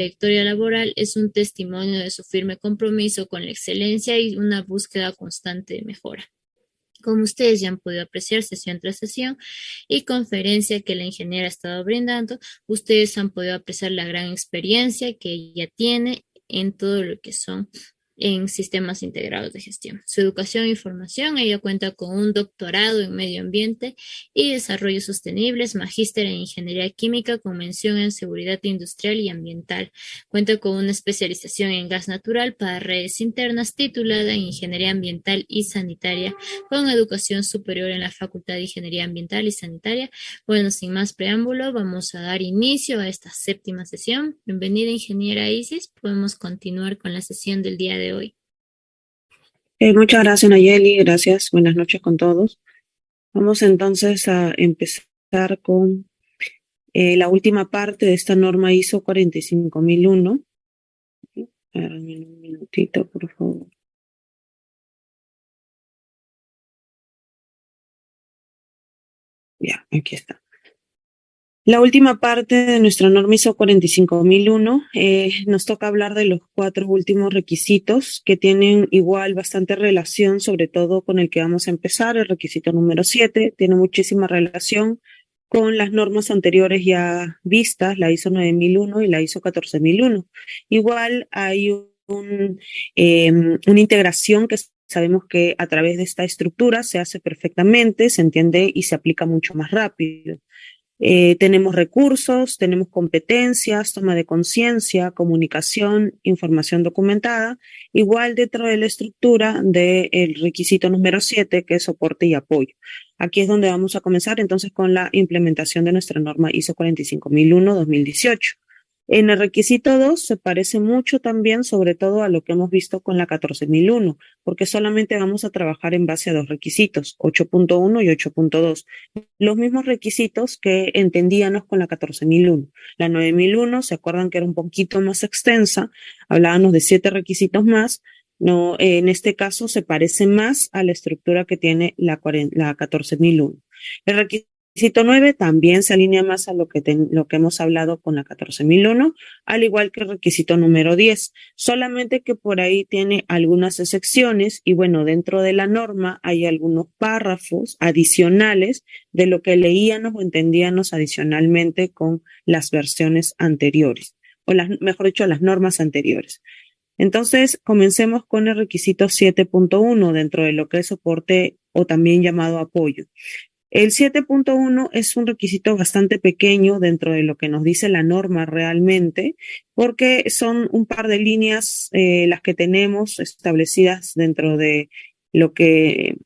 trayectoria laboral es un testimonio de su firme compromiso con la excelencia y una búsqueda constante de mejora. Como ustedes ya han podido apreciar sesión tras sesión y conferencia que la ingeniera ha estado brindando, ustedes han podido apreciar la gran experiencia que ella tiene en todo lo que son en sistemas integrados de gestión. Su educación y formación, ella cuenta con un doctorado en medio ambiente y desarrollo sostenibles, magíster en ingeniería química con mención en seguridad industrial y ambiental. Cuenta con una especialización en gas natural para redes internas titulada en ingeniería ambiental y sanitaria con educación superior en la Facultad de Ingeniería Ambiental y Sanitaria. Bueno, sin más preámbulo, vamos a dar inicio a esta séptima sesión. Bienvenida, ingeniera Isis. Podemos continuar con la sesión del día de hoy. Muchas gracias, Nayeli. Gracias. Buenas noches con todos. Vamos entonces a empezar con la última parte de esta norma ISO 45001. Espérenme un minutito, por favor. Ya, aquí está. La última parte de nuestra norma ISO 45001 nos toca hablar de los 4 últimos requisitos que tienen igual bastante relación, sobre todo con el que vamos a empezar. El requisito número 7 tiene muchísima relación con las normas anteriores ya vistas, la ISO 9001 y la ISO 14001. Igual hay una integración que sabemos que a través de esta estructura se hace perfectamente, se entiende y se aplica mucho más rápido. Tenemos recursos, tenemos competencias, toma de conciencia, comunicación, información documentada, igual dentro de la estructura del requisito número 7, que es soporte y apoyo. Aquí es donde vamos a comenzar entonces con la implementación de nuestra norma ISO 45001-2018. En el requisito 2 se parece mucho también, sobre todo a lo que hemos visto con la 14001, porque solamente vamos a trabajar en base a 2 requisitos, 8.1 y 8.2. Los mismos requisitos que entendíamos con la 14001. La 9001, ¿se acuerdan que era un poquito más extensa? Hablábamos de 7 requisitos más. No, en este caso se parece más a la estructura que tiene la 14001. El requisito 9 también se alinea más a lo que hemos hablado con la 14001, al igual que el requisito número 10, solamente que por ahí tiene algunas excepciones y bueno, dentro de la norma hay algunos párrafos adicionales de lo que leíamos o entendíamos adicionalmente con las versiones anteriores, o mejor dicho, las normas anteriores. Entonces, comencemos con el requisito 7.1 dentro de lo que es soporte o también llamado apoyo. El 7.1 es un requisito bastante pequeño dentro de lo que nos dice la norma realmente, porque son un par de líneas las que tenemos establecidas dentro de lo que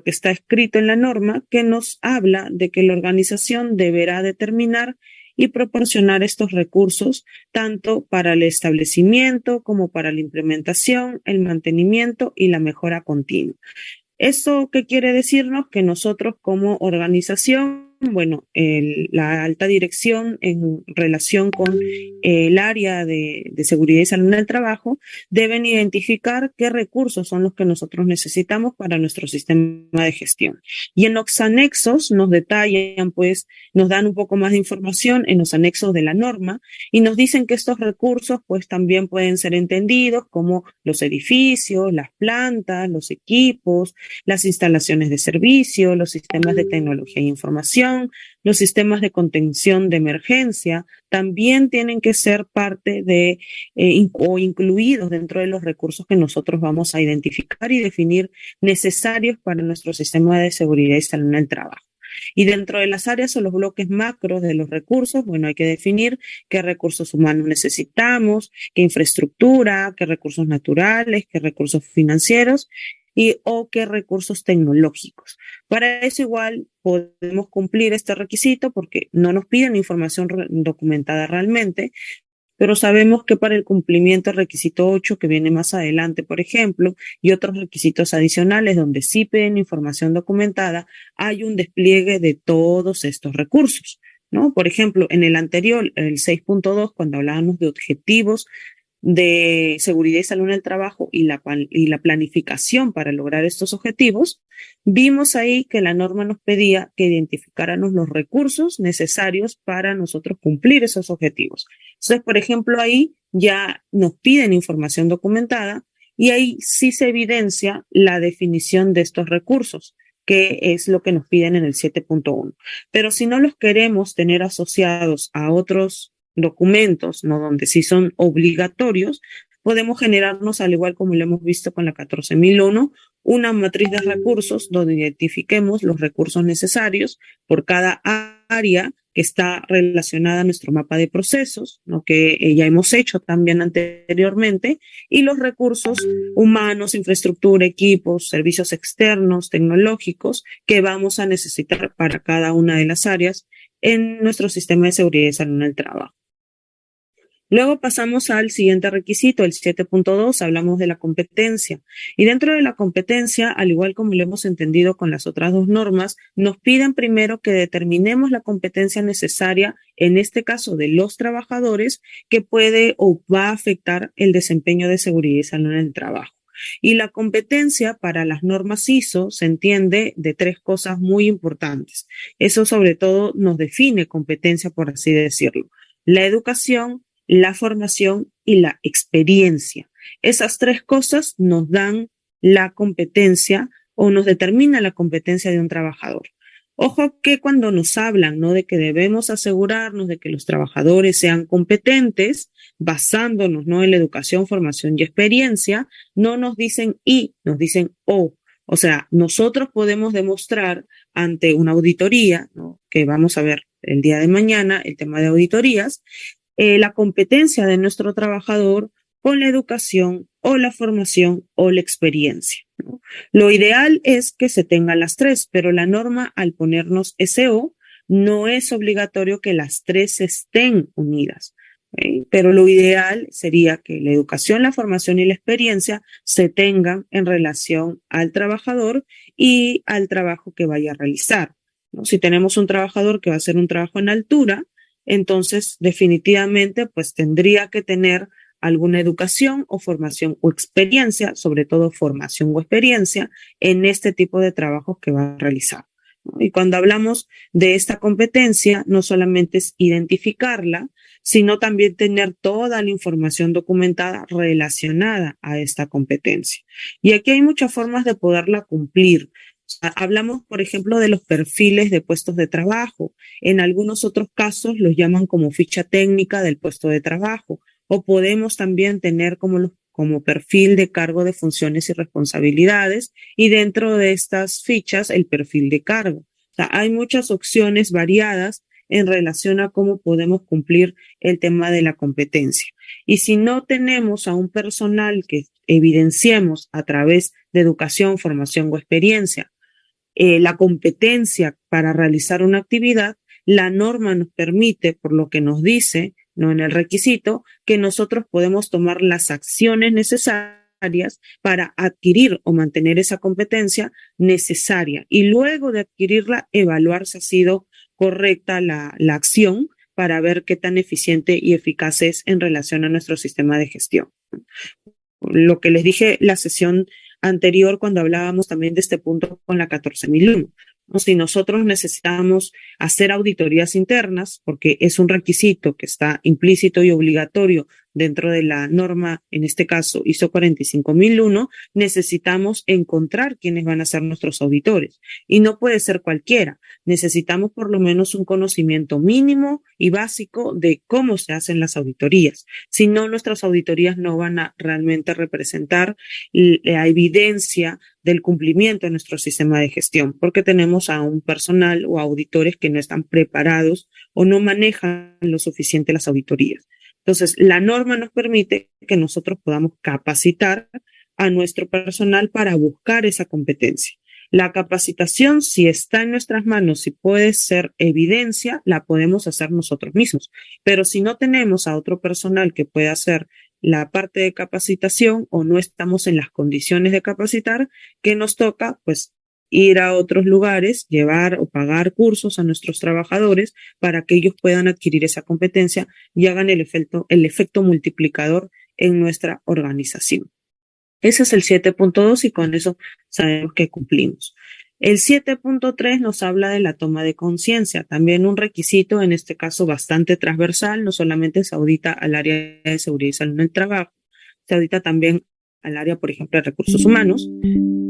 está escrito en la norma, que nos habla de que la organización deberá determinar y proporcionar estos recursos tanto para el establecimiento como para la implementación, el mantenimiento y la mejora continua. ¿Esto qué quiere decirnos? Que nosotros como organización, bueno, la alta dirección en relación con el área de seguridad y salud en el trabajo deben identificar qué recursos son los que nosotros necesitamos para nuestro sistema de gestión. Y en los anexos nos detallan, pues, nos dan un poco más de información en los anexos de la norma y nos dicen que estos recursos, pues, también pueden ser entendidos como los edificios, las plantas, los equipos, las instalaciones de servicio, los sistemas de tecnología e información, los sistemas de contención de emergencia, también tienen que ser parte de o incluidos dentro de los recursos que nosotros vamos a identificar y definir necesarios para nuestro sistema de seguridad y salud en el trabajo. Y dentro de las áreas o los bloques macros de los recursos, bueno, hay que definir qué recursos humanos necesitamos, qué infraestructura, qué recursos naturales, qué recursos financieros o qué recursos tecnológicos. Para eso igual podemos cumplir este requisito porque no nos piden información documentada realmente, pero sabemos que para el cumplimiento del requisito 8, que viene más adelante, por ejemplo, y otros requisitos adicionales donde sí piden información documentada, hay un despliegue de todos estos recursos, ¿no? Por ejemplo, en el anterior, el 6.2, cuando hablábamos de objetivos de seguridad y salud en el trabajo y la planificación para lograr estos objetivos, vimos ahí que la norma nos pedía que identificáramos los recursos necesarios para nosotros cumplir esos objetivos. Entonces, por ejemplo, ahí ya nos piden información documentada y ahí sí se evidencia la definición de estos recursos, que es lo que nos piden en el 7.1. Pero si no los queremos tener asociados a otros documentos, ¿no? Donde sí son obligatorios, podemos generarnos, al igual como lo hemos visto con la 14.001, una matriz de recursos donde identifiquemos los recursos necesarios por cada área que está relacionada a nuestro mapa de procesos, ¿no? Que ya hemos hecho también anteriormente, y los recursos humanos, infraestructura, equipos, servicios externos, tecnológicos, que vamos a necesitar para cada una de las áreas en nuestro sistema de seguridad y salud en el trabajo. Luego pasamos al siguiente requisito, el 7.2, hablamos de la competencia. Y dentro de la competencia, al igual como lo hemos entendido con las otras dos normas, nos piden primero que determinemos la competencia necesaria, en este caso de los trabajadores, que puede o va a afectar el desempeño de seguridad y salud en el trabajo. Y la competencia para las normas ISO se entiende de tres cosas muy importantes. Eso sobre todo nos define competencia, por así decirlo. La educación, la formación y la experiencia. Esas tres cosas nos dan la competencia o nos determina la competencia de un trabajador. Ojo que cuando nos hablan, ¿no? De que debemos asegurarnos de que los trabajadores sean competentes, basándonos, ¿no? En la educación, formación y experiencia, no nos dicen y, nos dicen o. O sea, nosotros podemos demostrar ante una auditoría, ¿no? Que vamos a ver el día de mañana, el tema de auditorías, la competencia de nuestro trabajador con la educación o la formación o la experiencia, ¿no? Lo ideal es que se tengan las tres, pero la norma al ponernos SO no es obligatorio que las tres estén unidas. Pero lo ideal sería que la educación, la formación y la experiencia se tengan en relación al trabajador y al trabajo que vaya a realizar, ¿no? Si tenemos un trabajador que va a hacer un trabajo en altura, entonces definitivamente pues tendría que tener alguna educación o formación o experiencia, sobre todo formación o experiencia en este tipo de trabajos que va a realizar, ¿no? Y cuando hablamos de esta competencia, no solamente es identificarla, sino también tener toda la información documentada relacionada a esta competencia. Y aquí hay muchas formas de poderla cumplir. Hablamos, por ejemplo, de los perfiles de puestos de trabajo. En algunos otros casos los llaman como ficha técnica del puesto de trabajo, o podemos también tener como perfil de cargo de funciones y responsabilidades, y dentro de estas fichas el perfil de cargo. O sea, hay muchas opciones variadas en relación a cómo podemos cumplir el tema de la competencia. Y si no tenemos a un personal que evidenciemos a través de educación, formación o experiencia, la competencia para realizar una actividad, la norma nos permite, por lo que nos dice, no en el requisito, que nosotros podemos tomar las acciones necesarias para adquirir o mantener esa competencia necesaria y luego de adquirirla evaluar si ha sido correcta la acción para ver qué tan eficiente y eficaz es en relación a nuestro sistema de gestión. Lo que les dije la sesión anterior cuando hablábamos también de este punto con la 14.001. Si nosotros necesitamos hacer auditorías internas, porque es un requisito que está implícito y obligatorio dentro de la norma, en este caso ISO 45.001, necesitamos encontrar quiénes van a ser nuestros auditores. Y no puede ser cualquiera. Necesitamos por lo menos un conocimiento mínimo y básico de cómo se hacen las auditorías. Si no, nuestras auditorías no van a realmente representar la evidencia del cumplimiento de nuestro sistema de gestión, porque tenemos a un personal o auditores que no están preparados o no manejan lo suficiente las auditorías. Entonces, la norma nos permite que nosotros podamos capacitar a nuestro personal para buscar esa competencia. La capacitación, si está en nuestras manos, si puede ser evidencia, la podemos hacer nosotros mismos. Pero si no tenemos a otro personal que pueda hacer la parte de capacitación o no estamos en las condiciones de capacitar, ¿qué nos toca? Pues ir a otros lugares, llevar o pagar cursos a nuestros trabajadores para que ellos puedan adquirir esa competencia y hagan el efecto multiplicador en nuestra organización. Ese es el 7.2 y con eso sabemos que cumplimos. El 7.3 nos habla de la toma de conciencia, también un requisito, en este caso bastante transversal, no solamente se audita al área de seguridad y salud en el trabajo, se audita también al área, por ejemplo, de recursos humanos.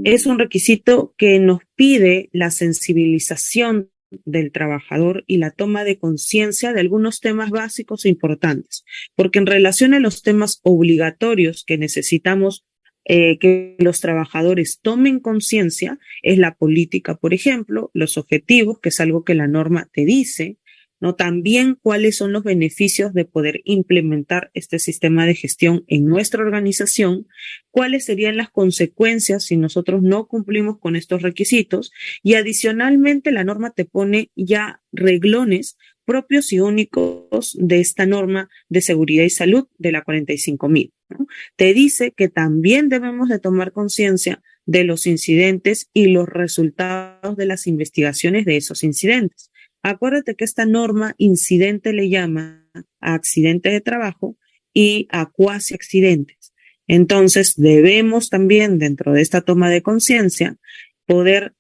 Es un requisito que nos pide la sensibilización del trabajador y la toma de conciencia de algunos temas básicos e importantes, porque en relación a los temas obligatorios que necesitamos que los trabajadores tomen conciencia, es la política, por ejemplo, los objetivos, que es algo que la norma te dice, ¿no? También cuáles son los beneficios de poder implementar este sistema de gestión en nuestra organización, cuáles serían las consecuencias si nosotros no cumplimos con estos requisitos, y adicionalmente la norma te pone ya reglones propios y únicos de esta norma de seguridad y salud de la 45.000, ¿no? Te dice que también debemos de tomar conciencia de los incidentes y los resultados de las investigaciones de esos incidentes. Acuérdate que esta norma incidente le llama a accidentes de trabajo y a cuasi accidentes. Entonces debemos también, dentro de esta toma de conciencia, poder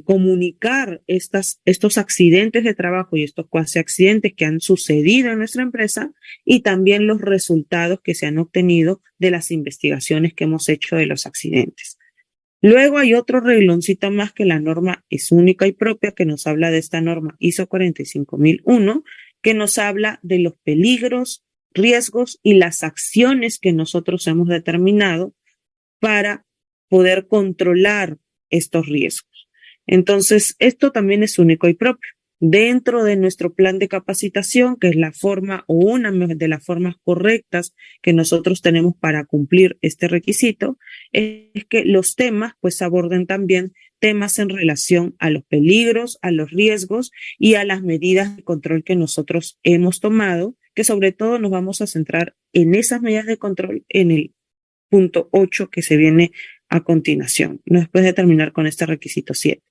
comunicar estos accidentes de trabajo y estos cuasi accidentes que han sucedido en nuestra empresa y también los resultados que se han obtenido de las investigaciones que hemos hecho de los accidentes. Luego hay otro regloncito más que la norma es única y propia, que nos habla de esta norma ISO 45001, que nos habla de los peligros, riesgos y las acciones que nosotros hemos determinado para poder controlar estos riesgos. Entonces, esto también es único y propio. Dentro de nuestro plan de capacitación, que es la forma o una de las formas correctas que nosotros tenemos para cumplir este requisito, es que los temas pues aborden también temas en relación a los peligros, a los riesgos y a las medidas de control que nosotros hemos tomado, que sobre todo nos vamos a centrar en esas medidas de control en el punto 8 que se viene a continuación, después de terminar con este requisito 7.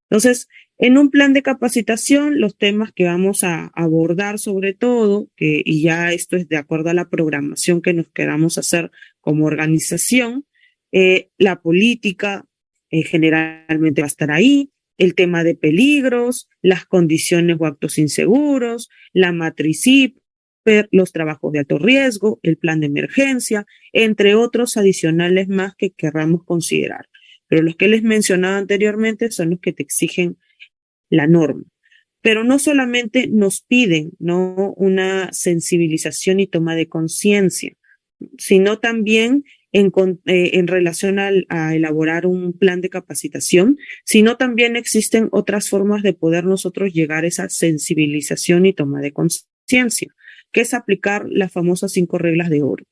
Entonces, en un plan de capacitación, los temas que vamos a abordar sobre todo, y ya esto es de acuerdo a la programación que nos queramos hacer como organización, la política generalmente va a estar ahí, el tema de peligros, las condiciones o actos inseguros, la matriz los trabajos de alto riesgo, el plan de emergencia, entre otros adicionales más que querramos considerar. Pero los que les mencionaba anteriormente son los que te exigen la norma. Pero no solamente nos piden, ¿no?, una sensibilización y toma de conciencia, sino también en relación a elaborar un plan de capacitación, sino también existen otras formas de poder nosotros llegar a esa sensibilización y toma de conciencia, que es aplicar las famosas 5 reglas de oro.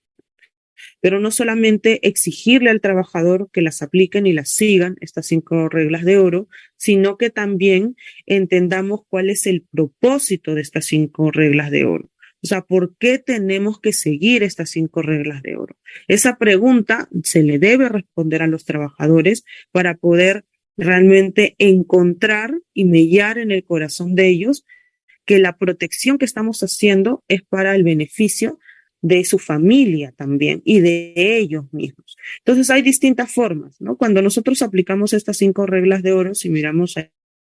Pero no solamente exigirle al trabajador que las apliquen y las sigan, estas 5 reglas de oro, sino que también entendamos cuál es el propósito de estas 5 reglas de oro. O sea, ¿por qué tenemos que seguir estas 5 reglas de oro? Esa pregunta se le debe responder a los trabajadores para poder realmente encontrar y mellar en el corazón de ellos que la protección que estamos haciendo es para el beneficio de su familia también y de ellos mismos. Entonces hay distintas formas, ¿no? Cuando nosotros aplicamos estas 5 reglas de oro, si miramos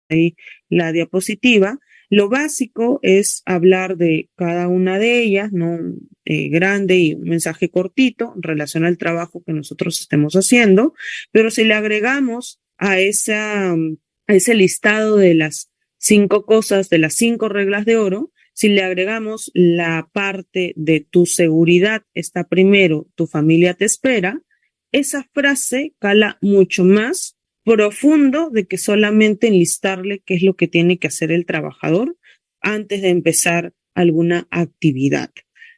ahí la diapositiva, lo básico es hablar de cada una de ellas, ¿no? Grande y un mensaje cortito en relación al trabajo que nosotros estemos haciendo, pero si le agregamos a ese listado de las 5 cosas, de las 5 reglas de oro, si le agregamos la parte de tu seguridad está primero, tu familia te espera, esa frase cala mucho más profundo de que solamente enlistarle qué es lo que tiene que hacer el trabajador antes de empezar alguna actividad.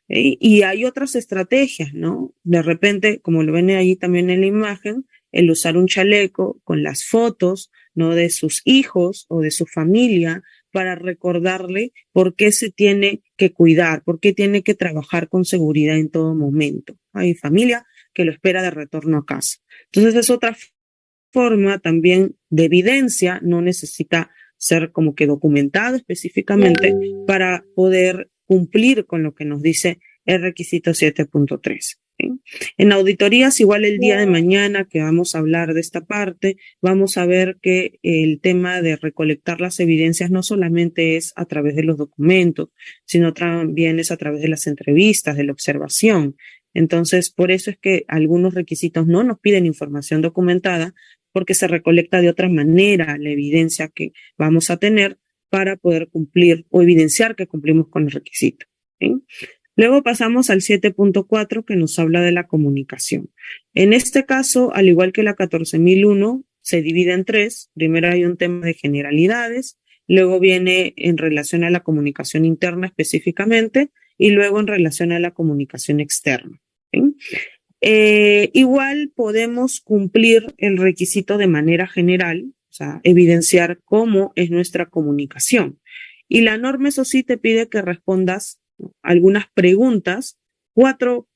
Y hay otras estrategias, ¿no? De repente, como lo ven ahí también en la imagen, el usar un chaleco con las fotos, ¿no?, de sus hijos o de su familia para recordarle por qué se tiene que cuidar, por qué tiene que trabajar con seguridad en todo momento. Hay familia que lo espera de retorno a casa. Entonces es otra forma también de evidencia, no necesita ser como que documentado específicamente para poder cumplir con lo que nos dice el requisito 7.3. ¿Sí? En auditorías, igual el día de mañana que vamos a hablar de esta parte, vamos a ver que el tema de recolectar las evidencias no solamente es a través de los documentos, sino también es a través de las entrevistas, de la observación. Entonces, por eso es que algunos requisitos no nos piden información documentada, porque se recolecta de otra manera la evidencia que vamos a tener para poder cumplir o evidenciar que cumplimos con el requisito. ¿Sí? Luego pasamos al 7.4 que nos habla de la comunicación. En este caso, al igual que la 14.001, se divide en tres. Primero hay un tema de generalidades, luego viene en relación a la comunicación interna específicamente y luego en relación a la comunicación externa. ¿Sí? Igual podemos cumplir el requisito de manera general, o sea, evidenciar cómo es nuestra comunicación. Y la norma, eso sí, te pide que respondas algunas preguntas, cuatro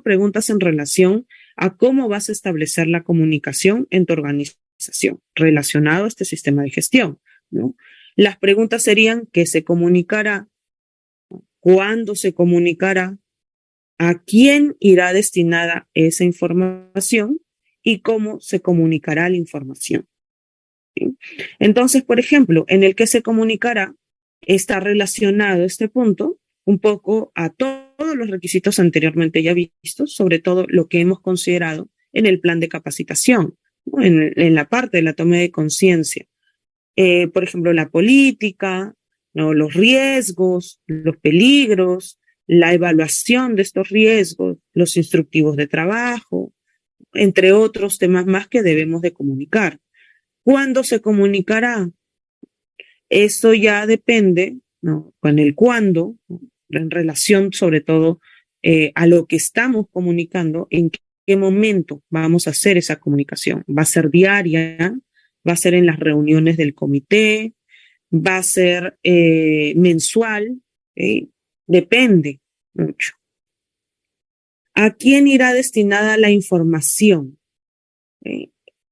preguntas en relación a cómo vas a establecer la comunicación en tu organización relacionado a este sistema de gestión, ¿no? Las preguntas serían: ¿qué se comunicará? ¿Cuándo se comunicará? ¿A quién irá destinada esa información? ¿Y cómo se comunicará la información? ¿Sí? Entonces, por ejemplo, en el que se comunicará, está relacionado este punto un poco a todos los requisitos anteriormente ya vistos, sobre todo lo que hemos considerado en el plan de capacitación, ¿no? En la parte de la toma de conciencia. Por ejemplo, la política, ¿no? Los riesgos, los peligros, la evaluación de estos riesgos, los instructivos de trabajo, entre otros temas más que debemos de comunicar. ¿Cuándo se comunicará? Eso ya depende, ¿no? Con el cuándo, ¿no? En relación sobre todo a lo que estamos comunicando, en qué momento vamos a hacer esa comunicación. ¿Va a ser diaria? ¿Va a ser en las reuniones del comité? ¿Va a ser mensual? Depende mucho. ¿A quién irá destinada la información?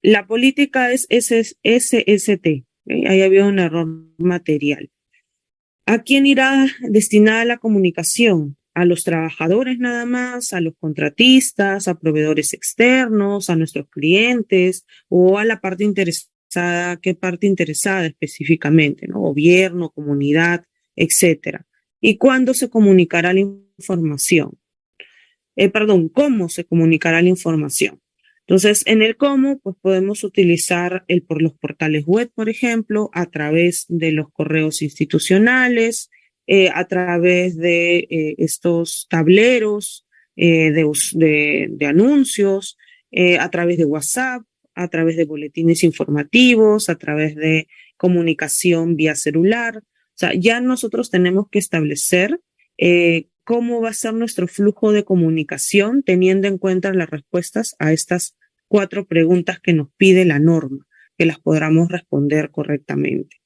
La política es SST. Ahí había un error material. ¿A quién irá destinada la comunicación? ¿A los trabajadores nada más? ¿A los contratistas? ¿A proveedores externos? ¿A nuestros clientes? ¿O a la parte interesada? ¿Qué parte interesada específicamente? ¿No? Gobierno, comunidad, etcétera. ¿Y cuándo se comunicará la información? ¿Cómo se comunicará la información? Entonces, en el cómo, pues podemos utilizar por los portales web, por ejemplo, a través de los correos institucionales, a través de estos tableros de anuncios, a través de WhatsApp, a través de boletines informativos, a través de comunicación vía celular. O sea, ya nosotros tenemos que establecer cómo va a ser nuestro flujo de comunicación teniendo en cuenta las respuestas a estas 4 preguntas que nos pide la norma, que las podamos responder correctamente.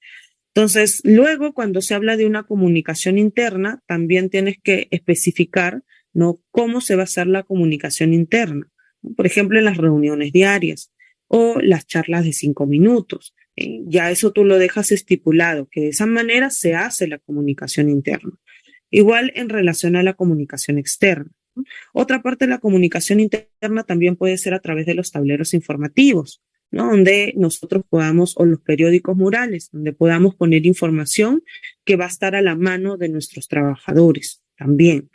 Entonces, luego, cuando se habla de una comunicación interna, también tienes que especificar, ¿no?, cómo se va a hacer la comunicación interna. Por ejemplo, en las reuniones diarias o las charlas de 5 minutos. Ya eso tú lo dejas estipulado, que de esa manera se hace la comunicación interna. Igual en relación a la comunicación externa. Otra parte de la comunicación interna también puede ser a través de los tableros informativos, ¿no? Donde nosotros podamos, o los periódicos murales, donde podamos poner información que va a estar a la mano de nuestros trabajadores también.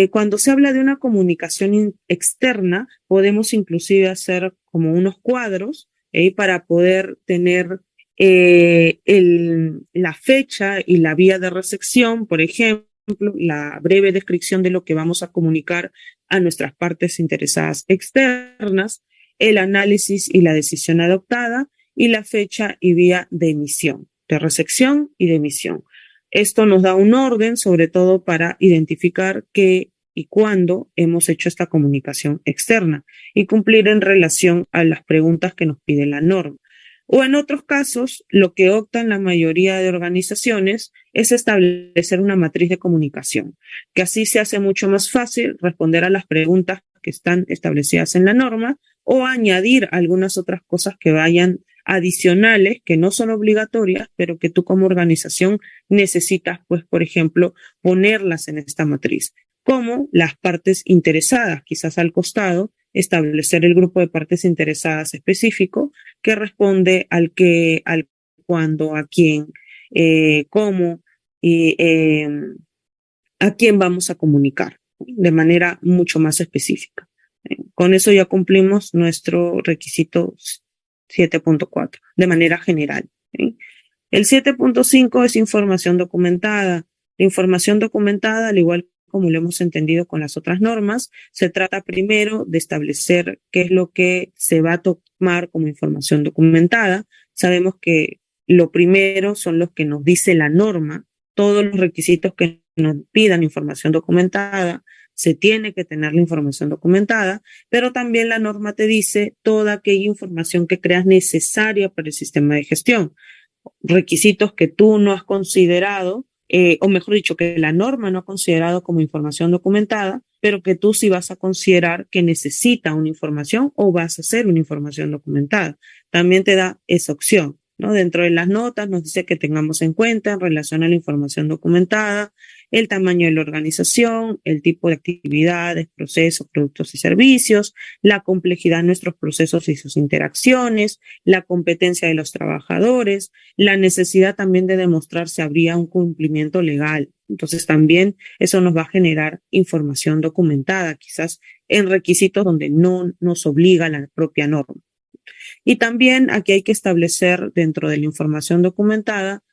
Cuando se habla de una comunicación externa, podemos inclusive hacer como unos cuadros para poder tener la fecha y la vía de recepción, por ejemplo, la breve descripción de lo que vamos a comunicar a nuestras partes interesadas externas, el análisis y la decisión adoptada y la fecha y vía de emisión, de recepción y de emisión. Esto nos da un orden, sobre todo para identificar qué y cuándo hemos hecho esta comunicación externa y cumplir en relación a las preguntas que nos pide la norma. O en otros casos, lo que optan la mayoría de organizaciones es establecer una matriz de comunicación, que así se hace mucho más fácil responder a las preguntas que están establecidas en la norma o añadir algunas otras cosas que vayan adicionales que no son obligatorias, pero que tú como organización necesitas, pues, por ejemplo, ponerlas en esta matriz, como las partes interesadas, quizás al costado, establecer el grupo de partes interesadas específico que responde al cuándo, a quién, cómo y a quién vamos a comunicar de manera mucho más específica. Con eso ya cumplimos nuestro requisito 7.4 de manera general. ¿Sí? El 7.5 es información documentada. La información documentada, al igual como lo hemos entendido con las otras normas, se trata primero de establecer qué es lo que se va a tomar como información documentada. Sabemos que lo primero son los que nos dice la norma, todos los requisitos que nos pidan información documentada, se tiene que tener la información documentada, pero también la norma te dice toda aquella información que creas necesaria para el sistema de gestión, requisitos que tú no has considerado, o mejor dicho, que la norma no ha considerado como información documentada, pero que tú sí vas a considerar que necesita una información o vas a hacer una información documentada. También te da esa opción, ¿no? Dentro de las notas nos dice que tengamos en cuenta en relación a la información documentada el tamaño de la organización, el tipo de actividades, procesos, productos y servicios, la complejidad de nuestros procesos y sus interacciones, la competencia de los trabajadores, la necesidad también de demostrar si habría un cumplimiento legal. Entonces también eso nos va a generar información documentada, quizás en requisitos donde no nos obliga la propia norma. Y también aquí hay que establecer dentro de la información documentada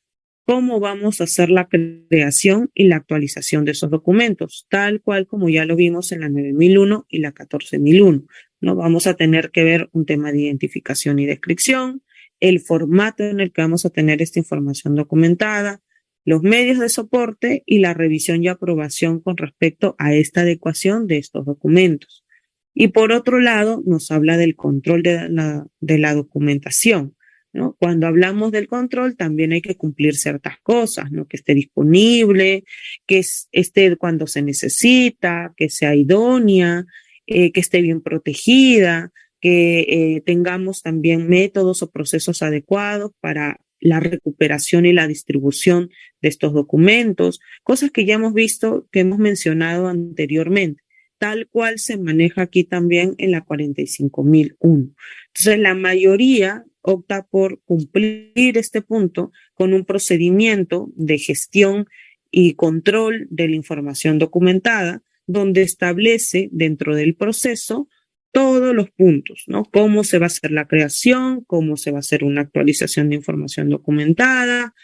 cómo vamos a hacer la creación y la actualización de esos documentos, tal cual como ya lo vimos en la 9001 y la 14001. ¿No? Vamos a tener que ver un tema de identificación y descripción, el formato en el que vamos a tener esta información documentada, los medios de soporte y la revisión y aprobación con respecto a esta adecuación de estos documentos. Y por otro lado, nos habla del control de la documentación, ¿no? Cuando hablamos del control, también hay que cumplir ciertas cosas, ¿no? Que esté disponible, que esté cuando se necesita, que sea idónea, que esté bien protegida, que tengamos también métodos o procesos adecuados para la recuperación y la distribución de estos documentos, cosas que ya hemos visto, que hemos mencionado anteriormente, tal cual se maneja aquí también en la 45001. Entonces, la mayoría opta por cumplir este punto con un procedimiento de gestión y control de la información documentada, donde establece dentro del proceso todos los puntos, ¿no? Cómo se va a hacer la creación, cómo se va a hacer una actualización de información documentada,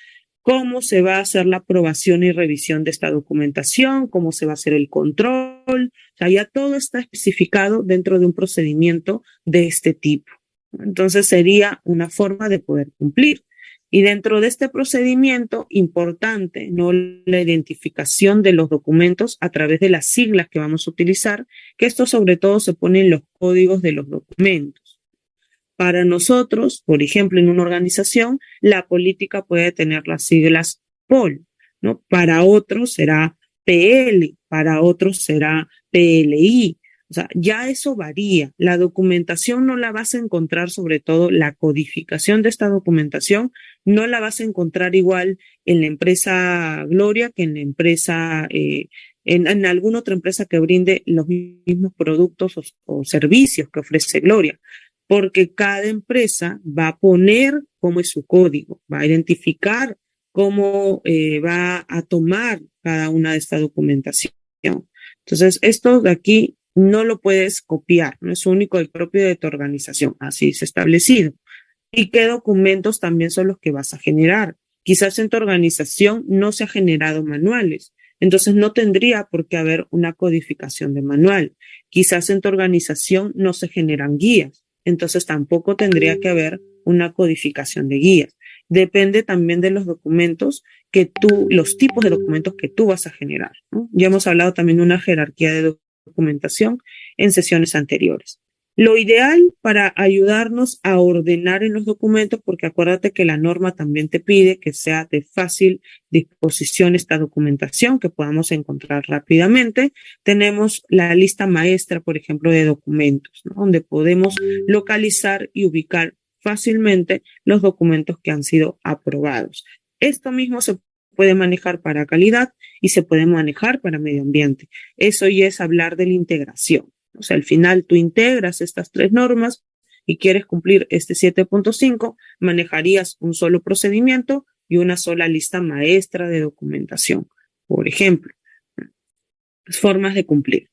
cómo se va a hacer la aprobación y revisión de esta documentación, cómo se va a hacer el control. O sea, ya todo está especificado dentro de un procedimiento de este tipo. Entonces sería una forma de poder cumplir. Y dentro de este procedimiento, importante, ¿no? La identificación de los documentos a través de las siglas que vamos a utilizar, que esto sobre todo se pone en los códigos de los documentos. Para nosotros, por ejemplo, en una organización, la política puede tener las siglas POL, ¿no? Para otros será PL, para otros será PLI. O sea, ya eso varía. La documentación no la vas a encontrar, sobre todo la codificación de esta documentación, no la vas a encontrar igual en la empresa Gloria que en la empresa, en alguna otra empresa que brinde los mismos productos o servicios que ofrece Gloria, porque cada empresa va a poner cómo es su código, va a identificar cómo va a tomar cada una de esta documentación. Entonces, esto de aquí no lo puedes copiar, no es único y propio de tu organización, así es establecido. ¿Y qué documentos también son los que vas a generar? Quizás en tu organización no se ha generado manuales, entonces no tendría por qué haber una codificación de manual. Quizás en tu organización no se generan guías, entonces tampoco tendría que haber una codificación de guías. Depende también de los documentos los tipos de documentos que tú vas a generar, ¿no? Ya hemos hablado también de una jerarquía de documentación en sesiones anteriores. Lo ideal para ayudarnos a ordenar en los documentos, porque acuérdate que la norma también te pide que sea de fácil disposición esta documentación, que podamos encontrar rápidamente. Tenemos la lista maestra, por ejemplo, de documentos, ¿no? Donde podemos localizar y ubicar fácilmente los documentos que han sido aprobados. Esto mismo se puede manejar para calidad y se puede manejar para medio ambiente. Eso ya es hablar de la integración. O sea, al final tú integras estas tres normas y quieres cumplir este 7.5, manejarías un solo procedimiento y una sola lista maestra de documentación. Por ejemplo, formas de cumplir.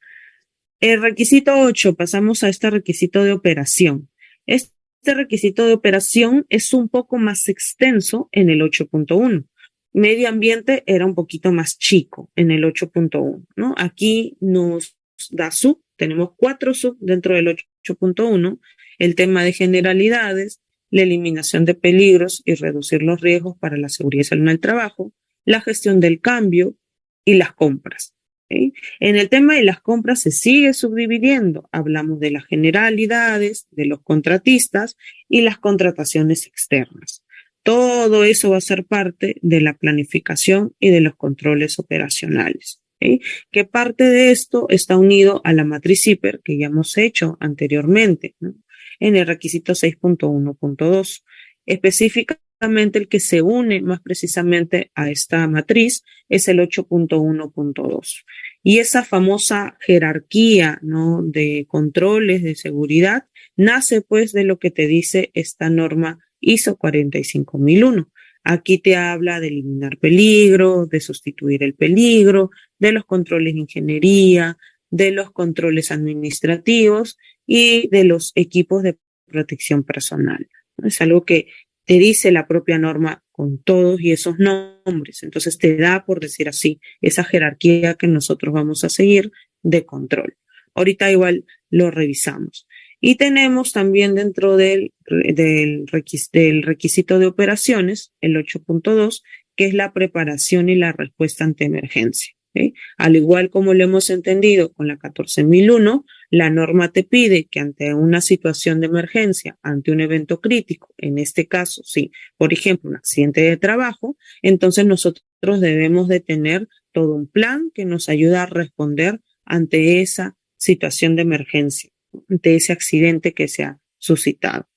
El requisito 8, pasamos a este requisito de operación. Este requisito de operación es un poco más extenso en el 8.1. Medio ambiente era un poquito más chico en el 8.1, ¿no? Aquí nos da sub, tenemos 4 sub dentro del 8.1, el tema de generalidades, la eliminación de peligros y reducir los riesgos para la seguridad y salud en el trabajo, la gestión del cambio y las compras. ¿Okay? En el tema de las compras se sigue subdividiendo. Hablamos de las generalidades, de los contratistas y las contrataciones externas. Todo eso va a ser parte de la planificación y de los controles operacionales. ¿Okay? Que parte de esto está unido a la matriz CIPER que ya hemos hecho anteriormente, ¿no? En el requisito 6.1.2. Específicamente el que se une más precisamente a esta matriz es el 8.1.2. Y esa famosa jerarquía, ¿no?, de controles de seguridad nace pues de lo que te dice esta norma ISO 45001. Aquí te habla de eliminar peligro, de sustituir el peligro, de los controles de ingeniería, de los controles administrativos y de los equipos de protección personal. Es algo que te dice la propia norma con todos y esos nombres. Entonces te da, por decir así, esa jerarquía que nosotros vamos a seguir de control. Ahorita igual lo revisamos. Y tenemos también dentro del requisito de operaciones, el 8.2, que es la preparación y la respuesta ante emergencia. ¿Okay? Al igual como lo hemos entendido con la 14.001, la norma te pide que ante una situación de emergencia, ante un evento crítico, en este caso, sí, por ejemplo, un accidente de trabajo, entonces nosotros debemos de tener todo un plan que nos ayuda a responder ante esa situación de emergencia, ante ese accidente que se ha suscitado.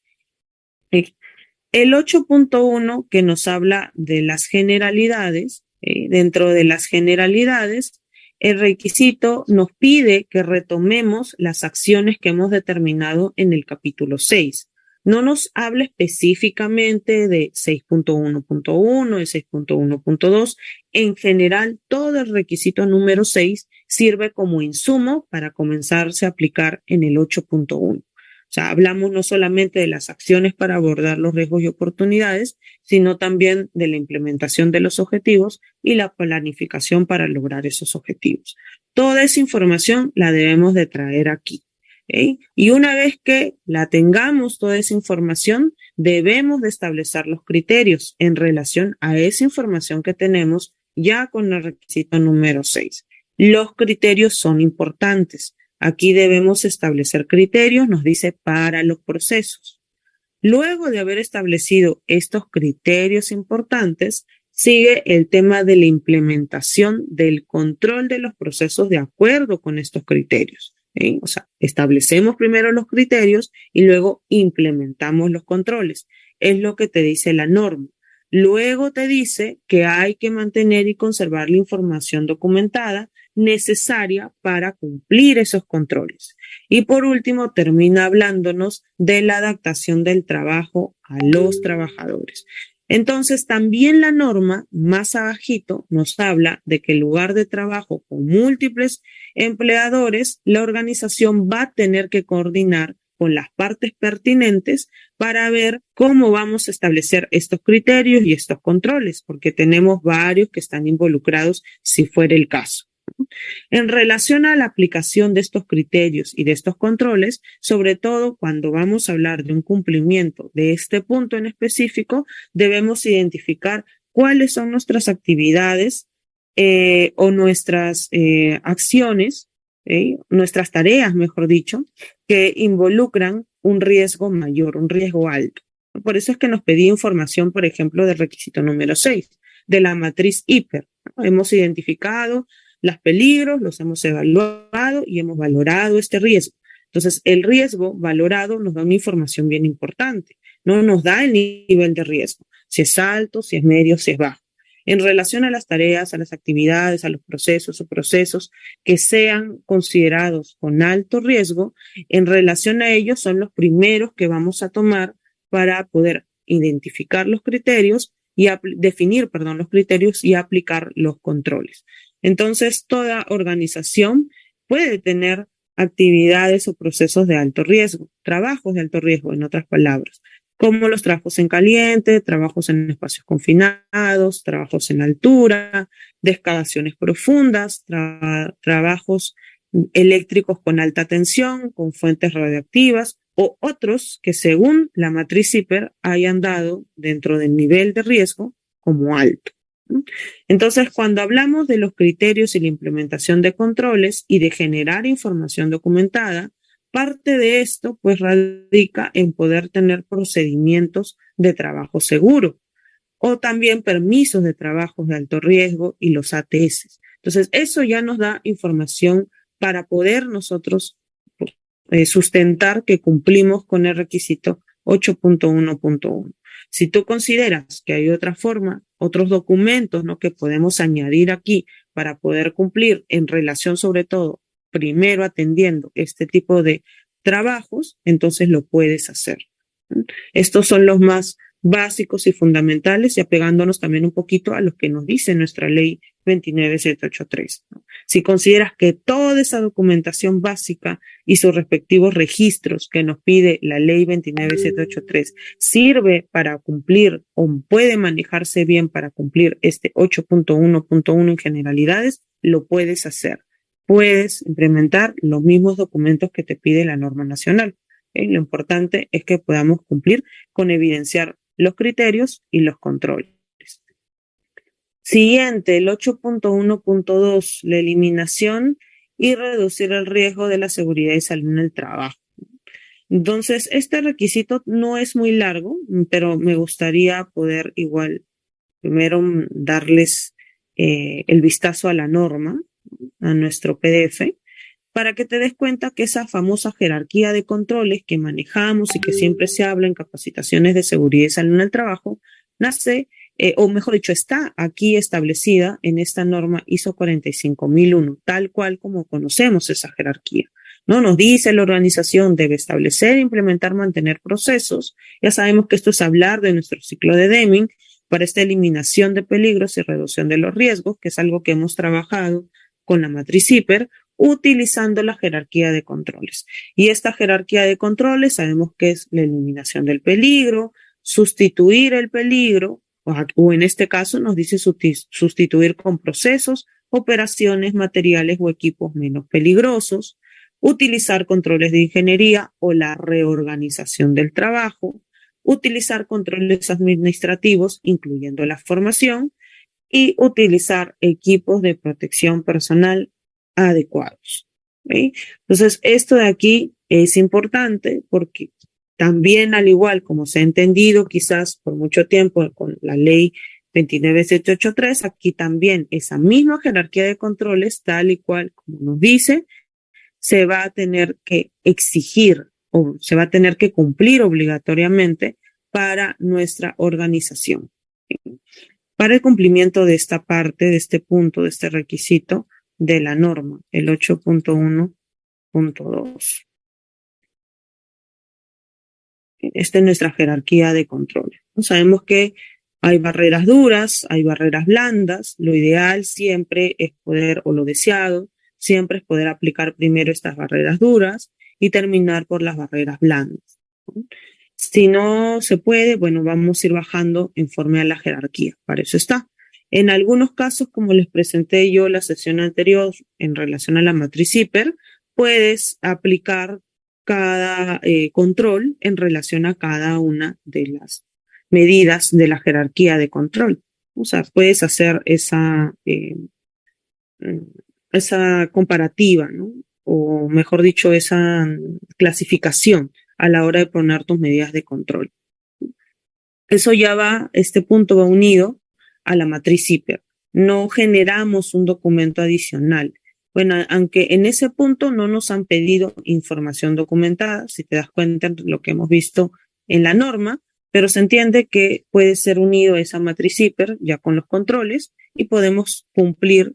El 8.1 que nos habla de las generalidades, dentro de las generalidades, el requisito nos pide que retomemos las acciones que hemos determinado en el capítulo 6. No nos habla específicamente de 6.1.1, de 6.1.2. En general, todo el requisito número 6 sirve como insumo para comenzarse a aplicar en el 8.1. O sea, hablamos no solamente de las acciones para abordar los riesgos y oportunidades, sino también de la implementación de los objetivos y la planificación para lograr esos objetivos. Toda esa información la debemos de traer aquí. ¿Okay? Y una vez que la tengamos, toda esa información, debemos de establecer los criterios en relación a esa información que tenemos ya con el requisito número 6. Los criterios son importantes. Aquí debemos establecer criterios, nos dice, para los procesos. Luego de haber establecido estos criterios importantes, sigue el tema de la implementación del control de los procesos de acuerdo con estos criterios. ¿Sí? O sea, establecemos primero los criterios y luego implementamos los controles. Es lo que te dice la norma. Luego te dice que hay que mantener y conservar la información documentada necesaria para cumplir esos controles. Y por último, termina hablándonos de la adaptación del trabajo a los trabajadores. Entonces, también la norma, más abajito, nos habla de que en lugar de trabajo con múltiples empleadores, la organización va a tener que coordinar con las partes pertinentes para ver cómo vamos a establecer estos criterios y estos controles, porque tenemos varios que están involucrados si fuera el caso. En relación a la aplicación de estos criterios y de estos controles, sobre todo cuando vamos a hablar de un cumplimiento de este punto en específico, debemos identificar cuáles son nuestras actividades o nuestras acciones, nuestras tareas, mejor dicho, que involucran un riesgo mayor, un riesgo alto. Por eso es que nos pedía información, por ejemplo, del requisito número 6, de la matriz HIPER. Hemos identificado los peligros, los hemos evaluado y hemos valorado este riesgo. Entonces, el riesgo valorado nos da una información bien importante, no nos da el nivel de riesgo, si es alto, si es medio, si es bajo. En relación a las tareas, a las actividades, a los procesos o procesos que sean considerados con alto riesgo, en relación a ellos son los primeros que vamos a tomar para poder identificar los criterios y definir, perdón, los criterios y aplicar los controles. Entonces, toda organización puede tener actividades o procesos de alto riesgo, trabajos de alto riesgo, en otras palabras, como los trabajos en caliente, trabajos en espacios confinados, trabajos en altura, de excavaciones profundas, trabajos eléctricos con alta tensión, con fuentes radioactivas, o otros que según la matriz CIPER hayan dado dentro del nivel de riesgo como alto. Entonces, cuando hablamos de los criterios y la implementación de controles y de generar información documentada, parte de esto pues radica en poder tener procedimientos de trabajo seguro o también permisos de trabajos de alto riesgo y los ATS. Entonces, eso ya nos da información para poder nosotros sustentar que cumplimos con el requisito 8.1.1. Si tú consideras que hay otra forma, otros documentos, ¿no?, que podemos añadir aquí para poder cumplir en relación sobre todo, primero atendiendo este tipo de trabajos, entonces lo puedes hacer. Estos son los más básicos y fundamentales y apegándonos también un poquito a lo que nos dice nuestra ley 29783. Si consideras que toda esa documentación básica y sus respectivos registros que nos pide la ley 29783 sirve para cumplir o puede manejarse bien para cumplir este 8.1.1 en generalidades, lo puedes hacer. Puedes implementar los mismos documentos que te pide la norma nacional. Lo importante es que podamos cumplir con evidenciar los criterios y los controles. Siguiente, el 8.1.2, la eliminación y reducir el riesgo de la seguridad y salud en el trabajo. Entonces, este requisito no es muy largo, pero me gustaría poder igual primero darles el vistazo a la norma, a nuestro PDF, para que te des cuenta que esa famosa jerarquía de controles que manejamos y que siempre se habla en capacitaciones de seguridad y salud en el trabajo, nace, o mejor dicho, está aquí establecida en esta norma ISO 45001, tal cual como conocemos esa jerarquía. ¿No? Nos dice la organización debe establecer, implementar, mantener procesos. Ya sabemos que esto es hablar de nuestro ciclo de Deming para esta eliminación de peligros y reducción de los riesgos, que es algo que hemos trabajado con la matriz CIPER, utilizando la jerarquía de controles. Y esta jerarquía de controles sabemos que es la eliminación del peligro, sustituir el peligro, o en este caso nos dice sustituir con procesos, operaciones, materiales o equipos menos peligrosos, utilizar controles de ingeniería o la reorganización del trabajo, utilizar controles administrativos, incluyendo la formación, y utilizar equipos de protección personal adecuados. ¿Sí? Entonces, esto de aquí es importante porque también, al igual como se ha entendido quizás por mucho tiempo con la ley 29783, aquí también esa misma jerarquía de controles, tal y cual como nos dice, se va a tener que exigir o se va a tener que cumplir obligatoriamente para nuestra organización. Para el cumplimiento de esta parte, de este punto, de este requisito de la norma, el 8.1.2. Esta es nuestra jerarquía de control. Sabemos que hay barreras duras, hay barreras blandas. Lo ideal siempre es poder, o lo deseado, siempre es poder aplicar primero estas barreras duras y terminar por las barreras blandas. Si no se puede, bueno, vamos a ir bajando en forma a la jerarquía. Para eso está. En algunos casos, como les presenté yo la sesión anterior en relación a la matriz CIPER, puedes aplicar cada control en relación a cada una de las medidas de la jerarquía de control. O sea, puedes hacer esa comparativa, ¿no? O mejor dicho, esa clasificación a la hora de poner tus medidas de control. Eso ya va, este punto va unido a la matriz CIPER. No generamos un documento adicional. Bueno, aunque en ese punto no nos han pedido información documentada, si te das cuenta de lo que hemos visto en la norma, pero se entiende que puede ser unido a esa matriz hiper ya con los controles y podemos cumplir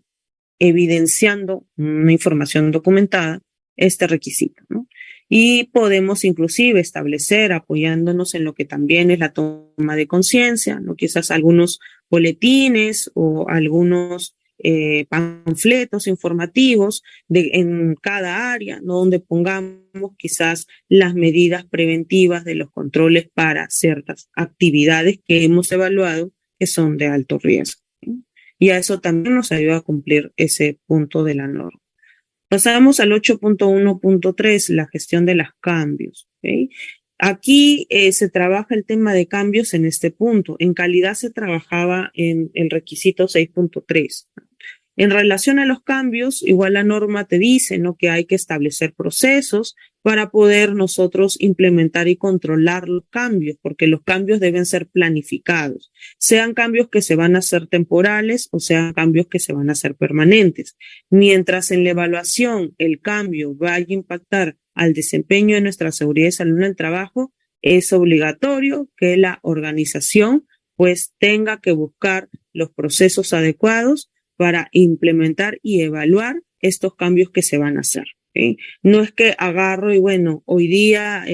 evidenciando una información documentada este requisito, ¿no? Y podemos inclusive establecer, apoyándonos en lo que también es la toma de conciencia, ¿no? Quizás algunos boletines o algunos panfletos informativos en cada área, ¿no? Donde pongamos quizás las medidas preventivas de los controles para ciertas actividades que hemos evaluado que son de alto riesgo, ¿no? Y a eso también nos ayuda a cumplir ese punto de la norma. Pasamos al 8.1.3, la gestión de los cambios. ¿Okay? Aquí se trabaja el tema de cambios en este punto. En calidad se trabajaba en el requisito 6.3. En relación a los cambios, igual la norma te dice, ¿no?, que hay que establecer procesos para poder nosotros implementar y controlar los cambios, porque los cambios deben ser planificados, sean cambios que se van a hacer temporales o sean cambios que se van a hacer permanentes. Mientras en la evaluación el cambio vaya a impactar al desempeño de nuestra seguridad y salud en el trabajo, es obligatorio que la organización pues tenga que buscar los procesos adecuados para implementar y evaluar estos cambios que se van a hacer. ¿Sí? No es que agarro y bueno, hoy día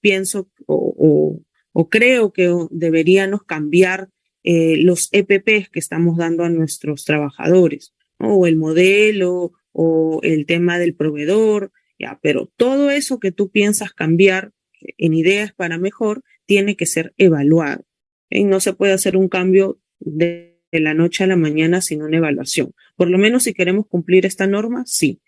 pienso o creo que deberíamos cambiar los EPPs que estamos dando a nuestros trabajadores, ¿no? O el modelo o el tema del proveedor, ya, pero todo eso que tú piensas cambiar en ideas para mejor tiene que ser evaluado. ¿Sí? No se puede hacer un cambio de la noche a la mañana sin una evaluación. Por lo menos si queremos cumplir esta norma, sí.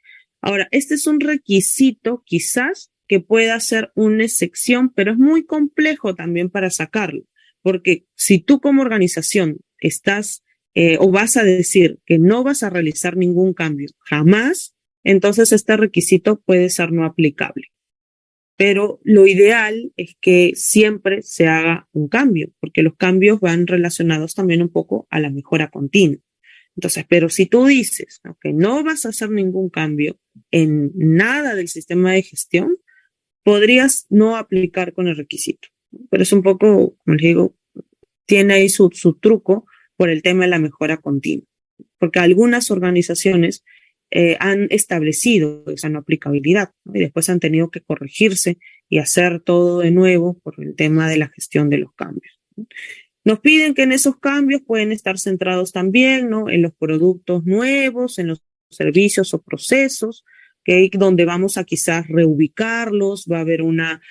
Ahora, este es un requisito quizás que pueda ser una excepción, pero es muy complejo también para sacarlo, porque si tú como organización estás o vas a decir que no vas a realizar ningún cambio jamás, entonces este requisito puede ser no aplicable. Pero lo ideal es que siempre se haga un cambio, porque los cambios van relacionados también un poco a la mejora continua. Entonces, pero si tú dices, ¿no?, que no vas a hacer ningún cambio en nada del sistema de gestión, podrías no aplicar con el requisito. Pero es un poco, como les digo, tiene ahí su truco por el tema de la mejora continua. Porque algunas organizaciones han establecido esa no aplicabilidad, ¿no? Y después han tenido que corregirse y hacer todo de nuevo por el tema de la gestión de los cambios, ¿no? Nos piden que en esos cambios pueden estar centrados también, ¿no?, en los productos nuevos, en los servicios o procesos, ¿okay?, donde vamos a quizás reubicarlos, va a haber una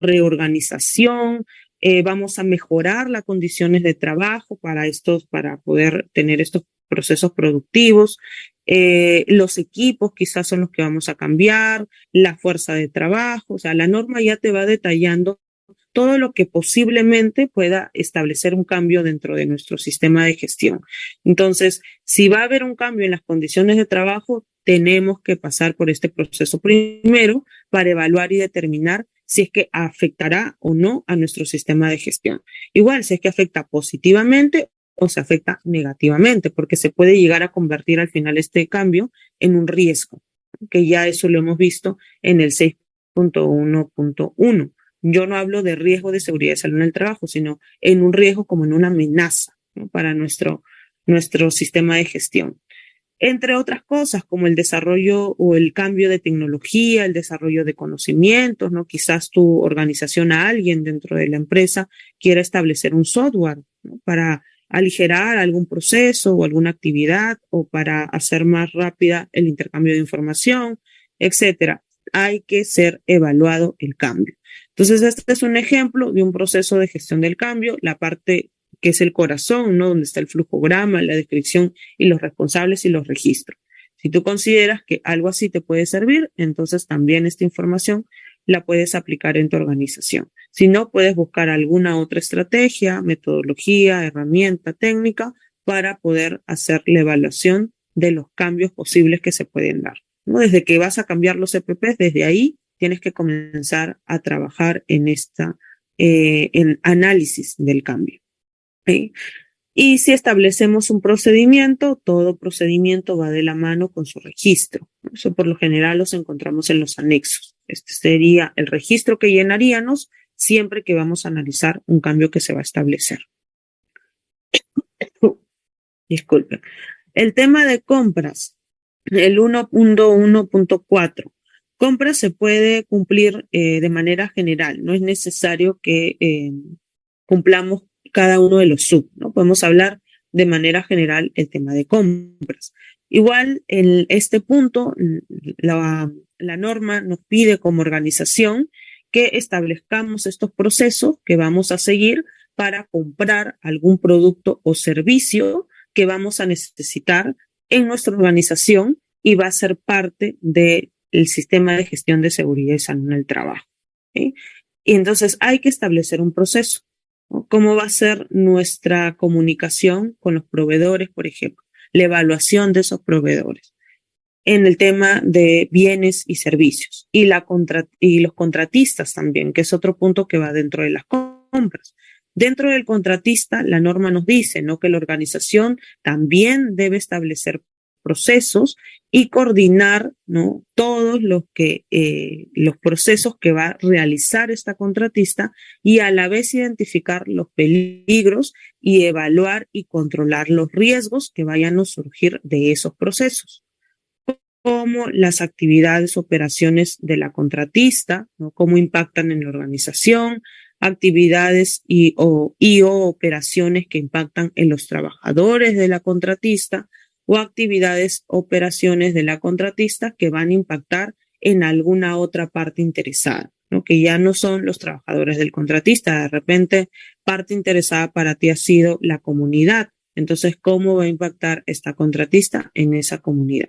reorganización, vamos a mejorar las condiciones de trabajo para poder tener estos procesos productivos. Los equipos quizás son los que vamos a cambiar, la fuerza de trabajo, o sea, la norma ya te va detallando todo lo que posiblemente pueda establecer un cambio dentro de nuestro sistema de gestión. Entonces, si va a haber un cambio en las condiciones de trabajo, tenemos que pasar por este proceso primero para evaluar y determinar si es que afectará o no a nuestro sistema de gestión. Igual, si es que afecta positivamente o se afecta negativamente, porque se puede llegar a convertir al final este cambio en un riesgo, que ya eso lo hemos visto en el 6.1.1. Yo no hablo de riesgo de seguridad y salud en el trabajo, sino en un riesgo como en una amenaza, ¿no?, para nuestro sistema de gestión. Entre otras cosas, como el desarrollo o el cambio de tecnología, el desarrollo de conocimientos, ¿no? Quizás tu organización, a alguien dentro de la empresa quiera establecer un software, ¿no?, para aligerar algún proceso o alguna actividad o para hacer más rápida el intercambio de información, etcétera. Hay que ser evaluado el cambio. Entonces, este es un ejemplo de un proceso de gestión del cambio, la parte que es el corazón, ¿no?, donde está el flujograma, la descripción y los responsables y los registros. Si tú consideras que algo así te puede servir, entonces también esta información la puedes aplicar en tu organización. Si no, puedes buscar alguna otra estrategia, metodología, herramienta, técnica para poder hacer la evaluación de los cambios posibles que se pueden dar, ¿no? Desde que vas a cambiar los EPPs, desde ahí tienes que comenzar a trabajar en en análisis del cambio. ¿Sí? Y si establecemos un procedimiento, todo procedimiento va de la mano con su registro. Eso por lo general los encontramos en los anexos. Este sería el registro que llenaríamos siempre que vamos a analizar un cambio que se va a establecer. Disculpen. El tema de compras, el 1.1.4. Compras se puede cumplir de manera general. No es necesario que cumplamos cada uno de los sub, ¿no? Podemos hablar de manera general el tema de compras. Igual, en este punto, la norma nos pide como organización que establezcamos estos procesos que vamos a seguir para comprar algún producto o servicio que vamos a necesitar en nuestra organización y va a ser parte del sistema de gestión de seguridad y salud en el trabajo. ¿Sí? Y entonces hay que establecer un proceso. ¿No? ¿Cómo va a ser nuestra comunicación con los proveedores, por ejemplo? La evaluación de esos proveedores en el tema de bienes y servicios y los contratistas también, que es otro punto que va dentro de las compras. Dentro del contratista, la norma nos dice, ¿no?, que la organización también debe establecer procesos y coordinar, ¿no?, todos los procesos que va a realizar esta contratista y a la vez identificar los peligros y evaluar y controlar los riesgos que vayan a surgir de esos procesos, como las actividades, operaciones de la contratista, ¿no?, cómo impactan en la organización, actividades o operaciones que impactan en los trabajadores de la contratista o actividades, operaciones de la contratista que van a impactar en alguna otra parte interesada, ¿no?, que ya no son los trabajadores del contratista. De repente, parte interesada para ti ha sido la comunidad. Entonces, ¿cómo va a impactar esta contratista en esa comunidad?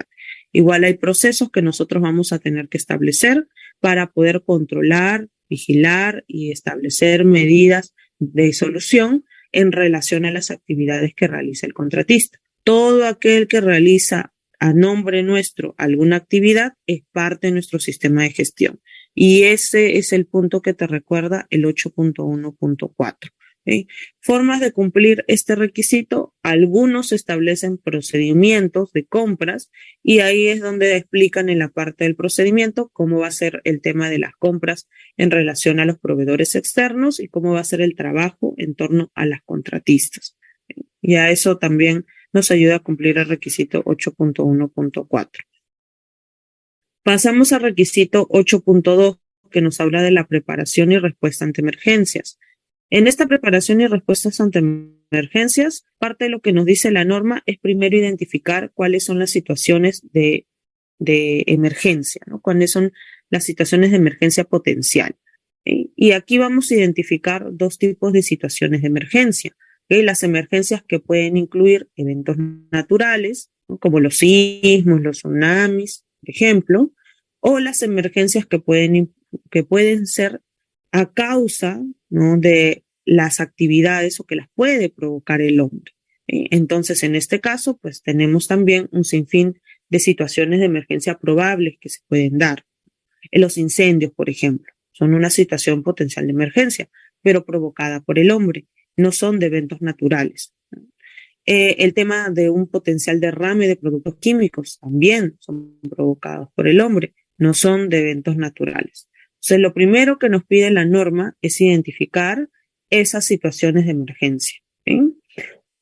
Igual hay procesos que nosotros vamos a tener que establecer para poder controlar, vigilar y establecer medidas de solución en relación a las actividades que realiza el contratista. Todo aquel que realiza a nombre nuestro alguna actividad es parte de nuestro sistema de gestión. Y ese es el punto que te recuerda el 8.1.4. ¿Sí? Formas de cumplir este requisito: algunos establecen procedimientos de compras y ahí es donde explican en la parte del procedimiento cómo va a ser el tema de las compras en relación a los proveedores externos y cómo va a ser el trabajo en torno a las contratistas. Y a eso también nos ayuda a cumplir el requisito 8.1.4. Pasamos al requisito 8.2, que nos habla de la preparación y respuesta ante emergencias. En esta preparación y respuestas ante emergencias, parte de lo que nos dice la norma es primero identificar cuáles son las situaciones de emergencia, ¿no? Cuáles son las situaciones de emergencia potencial. Y aquí vamos a identificar dos tipos de situaciones de emergencia. Las emergencias que pueden incluir eventos naturales, ¿no?, como los sismos, los tsunamis, por ejemplo, o las emergencias que pueden ser a causa, ¿no?, de las actividades o que las puede provocar el hombre. Entonces, en este caso, pues tenemos también un sinfín de situaciones de emergencia probables que se pueden dar. Los incendios, por ejemplo, son una situación potencial de emergencia, pero provocada por el hombre, no son de eventos naturales. El tema de un potencial derrame de productos químicos también son provocados por el hombre, no son de eventos naturales. Entonces, lo primero que nos pide la norma es identificar esas situaciones de emergencia. ¿Sí?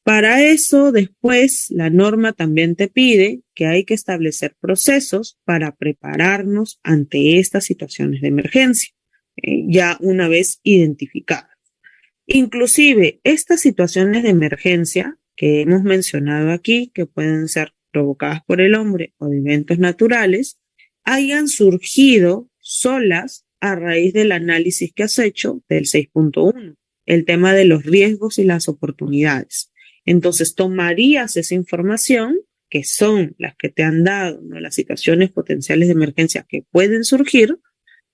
Para eso, después, la norma también te pide que hay que establecer procesos para prepararnos ante estas situaciones de emergencia, ya una vez identificadas. Inclusive, estas situaciones de emergencia que hemos mencionado aquí, que pueden ser provocadas por el hombre o de eventos naturales, hayan surgido solas a raíz del análisis que has hecho del 6.1, el tema de los riesgos y las oportunidades. Entonces, tomarías esa información, que son las que te han dado, ¿no?, las situaciones potenciales de emergencia que pueden surgir,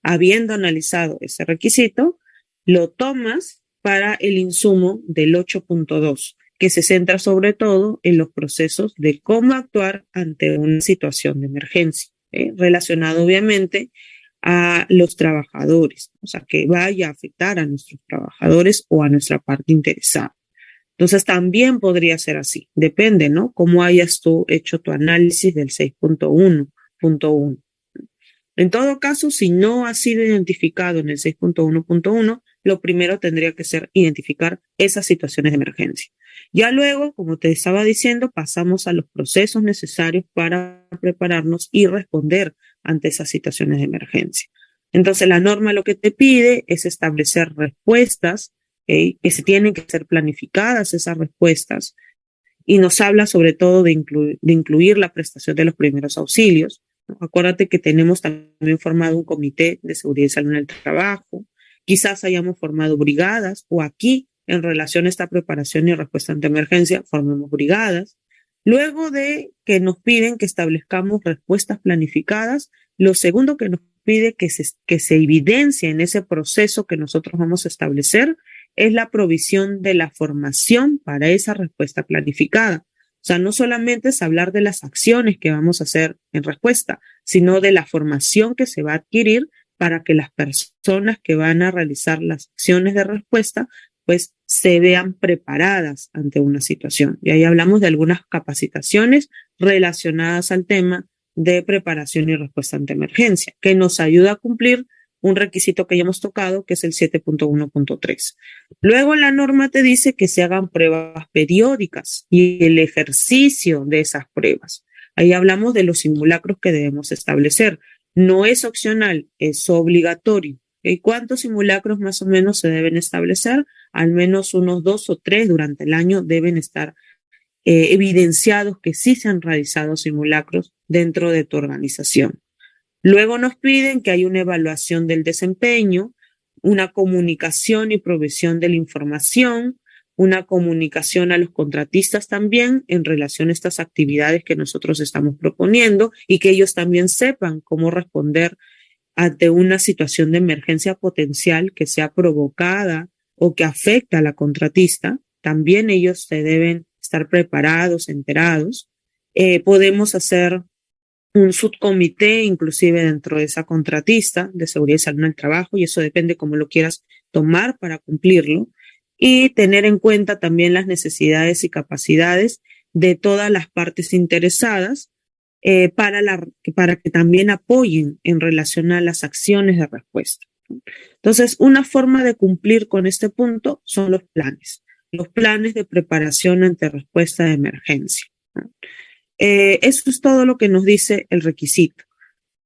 habiendo analizado ese requisito, lo tomas para el insumo del 8.2, que se centra sobre todo en los procesos de cómo actuar ante una situación de emergencia, relacionado obviamente a los trabajadores, o sea, que vaya a afectar a nuestros trabajadores o a nuestra parte interesada. Entonces también podría ser así, depende, ¿no? Cómo hayas tú hecho tu análisis del 6.1.1. En todo caso, si no ha sido identificado en el 6.1.1, lo primero tendría que ser identificar esas situaciones de emergencia. Ya luego, como te estaba diciendo, pasamos a los procesos necesarios para prepararnos y responder ante esas situaciones de emergencia. Entonces, la norma lo que te pide es establecer respuestas, ¿okay? Que se tienen que ser planificadas esas respuestas, y nos habla sobre todo de incluir la prestación de los primeros auxilios. Acuérdate que tenemos también formado un comité de seguridad y salud en el trabajo, quizás hayamos formado brigadas o aquí en relación a esta preparación y respuesta ante emergencia formemos brigadas. Luego de que nos piden que establezcamos respuestas planificadas, lo segundo que nos pide que se evidencie en ese proceso que nosotros vamos a establecer es la provisión de la formación para esa respuesta planificada. O sea, no solamente es hablar de las acciones que vamos a hacer en respuesta, sino de la formación que se va a adquirir para que las personas que van a realizar las acciones de respuesta, pues se vean preparadas ante una situación. Y ahí hablamos de algunas capacitaciones relacionadas al tema de preparación y respuesta ante emergencia, que nos ayuda a cumplir un requisito que ya hemos tocado, que es el 7.1.3. Luego la norma te dice que se hagan pruebas periódicas y el ejercicio de esas pruebas. Ahí hablamos de los simulacros que debemos establecer. No es opcional, es obligatorio. ¿Y cuántos simulacros más o menos se deben establecer? Al menos unos 2 o 3 durante el año deben estar evidenciados que sí se han realizado simulacros dentro de tu organización. Luego nos piden que haya una evaluación del desempeño, una comunicación y provisión de la información, una comunicación a los contratistas también en relación a estas actividades que nosotros estamos proponiendo y que ellos también sepan cómo responder ante una situación de emergencia potencial que sea provocada o que afecta a la contratista. También ellos se deben estar preparados, enterados. Podemos hacer un subcomité inclusive dentro de esa contratista de seguridad y salud en el trabajo, y eso depende cómo lo quieras tomar para cumplirlo, y tener en cuenta también las necesidades y capacidades de todas las partes interesadas para que también apoyen en relación a las acciones de respuesta. Entonces, una forma de cumplir con este punto son los planes de preparación ante respuesta de emergencia. Eso es todo lo que nos dice el requisito.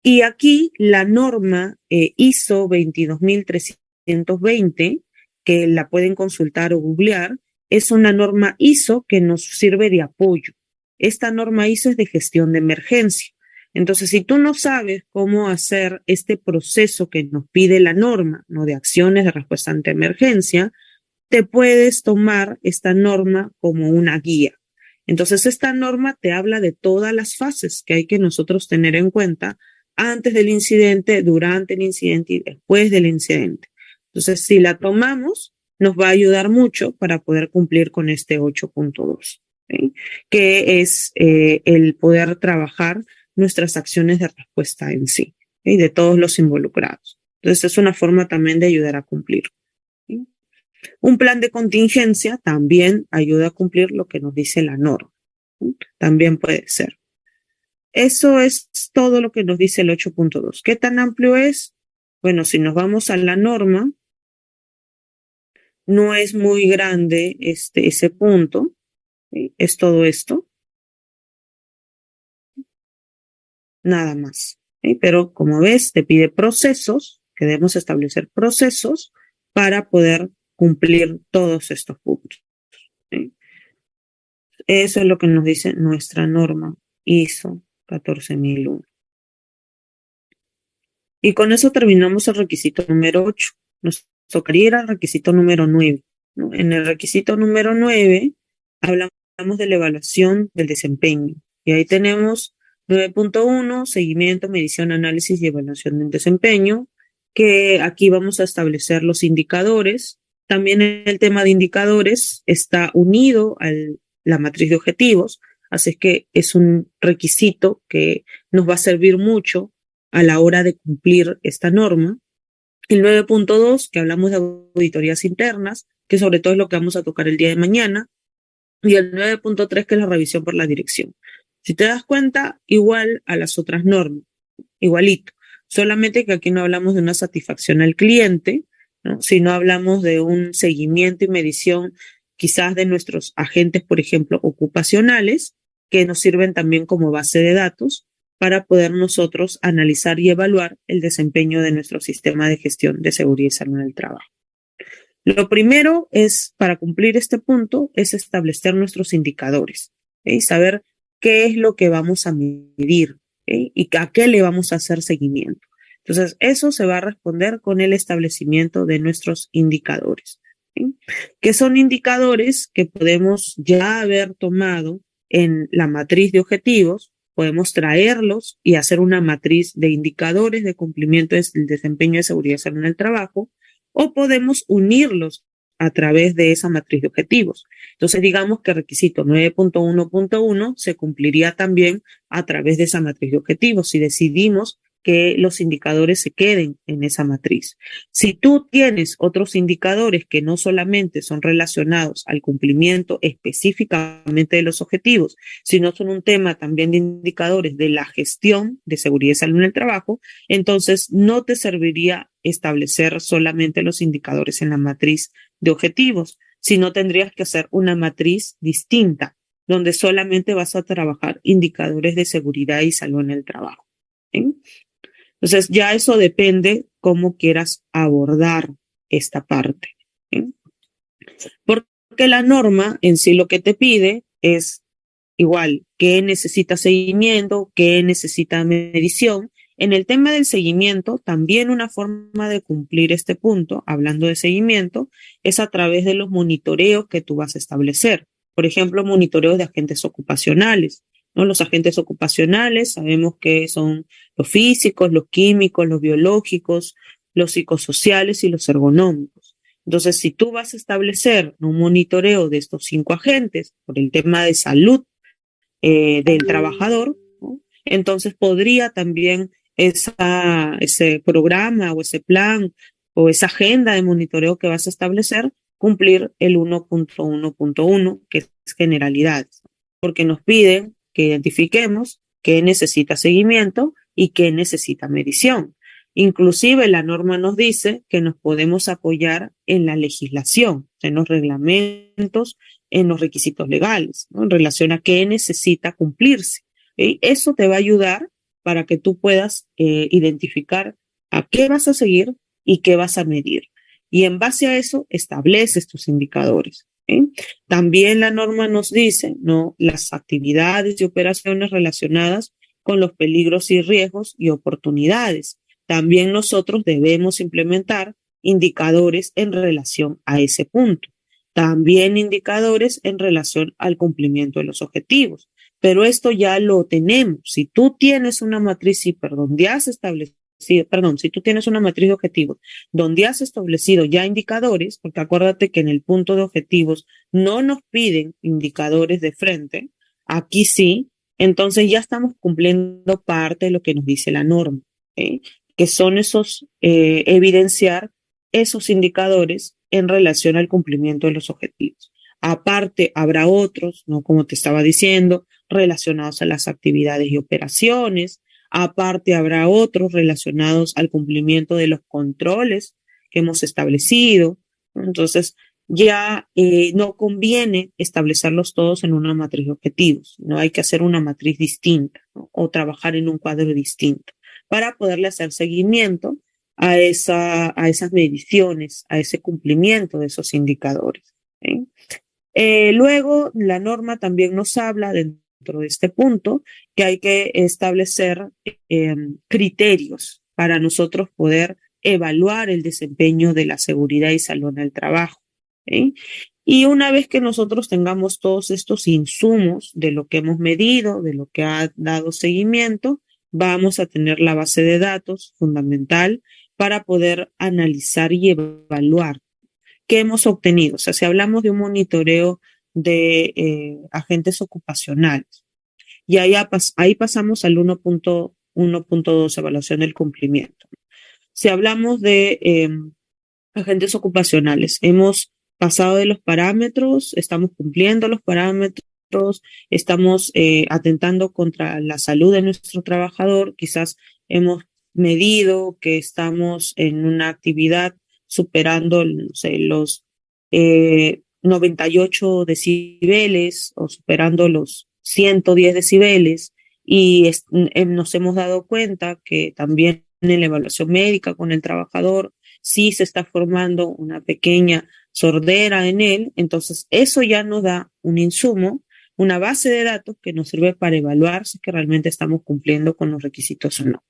Y aquí la norma ISO 22320, que la pueden consultar o googlear, es una norma ISO que nos sirve de apoyo. Esta norma ISO es de gestión de emergencia. Entonces, si tú no sabes cómo hacer este proceso que nos pide la norma, ¿no?, de acciones de respuesta ante emergencia, te puedes tomar esta norma como una guía. Entonces, esta norma te habla de todas las fases que hay que nosotros tener en cuenta antes del incidente, durante el incidente y después del incidente. Entonces, si la tomamos, nos va a ayudar mucho para poder cumplir con este 8.2, ¿sí?, que es el poder trabajar nuestras acciones de respuesta en sí, ¿sí?, de todos los involucrados. Entonces, es una forma también de ayudar a cumplir, ¿sí? Un plan de contingencia también ayuda a cumplir lo que nos dice la norma, ¿sí? También puede ser. Eso es todo lo que nos dice el 8.2. ¿Qué tan amplio es? Bueno, si nos vamos a la norma, no es muy grande ese punto, ¿sí? Es todo esto, nada más, ¿sí? Pero como ves, te pide procesos, que debemos establecer procesos para poder cumplir todos estos puntos, ¿sí? Eso es lo que nos dice nuestra norma ISO 14001. Y con eso terminamos el requisito número 8. Nos tocaría ir al requisito número 9, ¿no? En el requisito número 9 hablamos de la evaluación del desempeño. Y ahí tenemos 9.1, seguimiento, medición, análisis y evaluación del desempeño, que aquí vamos a establecer los indicadores. También el tema de indicadores está unido a la matriz de objetivos, así que es un requisito que nos va a servir mucho a la hora de cumplir esta norma. El 9.2, que hablamos de auditorías internas, que sobre todo es lo que vamos a tocar el día de mañana, y el 9.3, que es la revisión por la dirección. Si te das cuenta, igual a las otras normas, igualito, solamente que aquí no hablamos de una satisfacción al cliente, ¿no? Sino hablamos de un seguimiento y medición quizás de nuestros agentes, por ejemplo, ocupacionales, que nos sirven también como base de datos para poder nosotros analizar y evaluar el desempeño de nuestro sistema de gestión de seguridad y salud en el trabajo. Lo primero es, para cumplir este punto, es establecer nuestros indicadores, ¿okay? Saber qué es lo que vamos a medir, ¿okay? Y a qué le vamos a hacer seguimiento. Entonces, eso se va a responder con el establecimiento de nuestros indicadores, ¿okay? Que son indicadores que podemos ya haber tomado en la matriz de objetivos, podemos traerlos y hacer una matriz de indicadores de cumplimiento del desempeño de seguridad y salud en el trabajo, o podemos unirlos a través de esa matriz de objetivos. Entonces, digamos que el requisito 9.1.1 se cumpliría también a través de esa matriz de objetivos si decidimos que los indicadores se queden en esa matriz. Si tú tienes otros indicadores que no solamente son relacionados al cumplimiento específicamente de los objetivos, sino son un tema también de indicadores de la gestión de seguridad y salud en el trabajo, entonces no te serviría establecer solamente los indicadores en la matriz de objetivos, sino tendrías que hacer una matriz distinta, donde solamente vas a trabajar indicadores de seguridad y salud en el trabajo, ¿sí? Entonces, ya eso depende cómo quieras abordar esta parte, ¿sí? Porque la norma en sí lo que te pide es igual, qué necesita seguimiento, qué necesita medición. En el tema del seguimiento, también una forma de cumplir este punto, hablando de seguimiento, es a través de los monitoreos que tú vas a establecer. Por ejemplo, monitoreos de agentes ocupacionales, ¿no? Los agentes ocupacionales sabemos que son los físicos, los químicos, los biológicos, los psicosociales y los ergonómicos. Entonces, si tú vas a establecer un monitoreo de estos 5 agentes por el tema de salud del trabajador, ¿no? Entonces podría también ese programa o ese plan o esa agenda de monitoreo que vas a establecer cumplir el 1.1.1, que es generalidades, porque nos piden que identifiquemos qué necesita seguimiento y qué necesita medición. Inclusive la norma nos dice que nos podemos apoyar en la legislación, en los reglamentos, en los requisitos legales, ¿no? En relación a qué necesita cumplirse. ¿Sí? Eso te va a ayudar para que tú puedas identificar a qué vas a seguir y qué vas a medir. Y en base a eso estableces tus indicadores. ¿Sí? También la norma nos dice, ¿no?, las actividades y operaciones relacionadas con los peligros y riesgos y oportunidades. También nosotros debemos implementar indicadores en relación a ese punto. También indicadores en relación al cumplimiento de los objetivos. Pero esto ya lo tenemos. Si tú tienes una matriz CIPER donde has establecido, si tú tienes una matriz de objetivos donde has establecido ya indicadores, porque acuérdate que en el punto de objetivos no nos piden indicadores de frente, aquí sí, entonces ya estamos cumpliendo parte de lo que nos dice la norma, ¿sí? Que son evidenciar esos indicadores en relación al cumplimiento de los objetivos. Aparte, habrá otros, ¿no?, como te estaba diciendo, relacionados a las actividades y operaciones. Aparte, habrá otros relacionados al cumplimiento de los controles que hemos establecido. Entonces, ya no conviene establecerlos todos en una matriz de objetivos. No hay que hacer una matriz distinta, ¿no?, o trabajar en un cuadro distinto para poderle hacer seguimiento a esas mediciones, a ese cumplimiento de esos indicadores, ¿sí? Luego, la norma también nos habla dentro de este punto que hay que establecer criterios para nosotros poder evaluar el desempeño de la seguridad y salud en el trabajo, ¿sí? Y una vez que nosotros tengamos todos estos insumos de lo que hemos medido, de lo que ha dado seguimiento, vamos a tener la base de datos fundamental para poder analizar y evaluar qué hemos obtenido. O sea, si hablamos de un monitoreo de agentes ocupacionales, y ahí pasamos al 1.1.2, evaluación del cumplimiento. Si hablamos de agentes ocupacionales, hemos pasado de los parámetros, estamos cumpliendo los parámetros, estamos atentando contra la salud de nuestro trabajador, quizás hemos medido que estamos en una actividad superando, no sé, los 98 decibeles o superando los 110 decibeles y nos hemos dado cuenta que también en la evaluación médica con el trabajador sí se está formando una pequeña sordera en él, entonces eso ya nos da un insumo, una base de datos que nos sirve para evaluar si es que realmente estamos cumpliendo con los requisitos o no.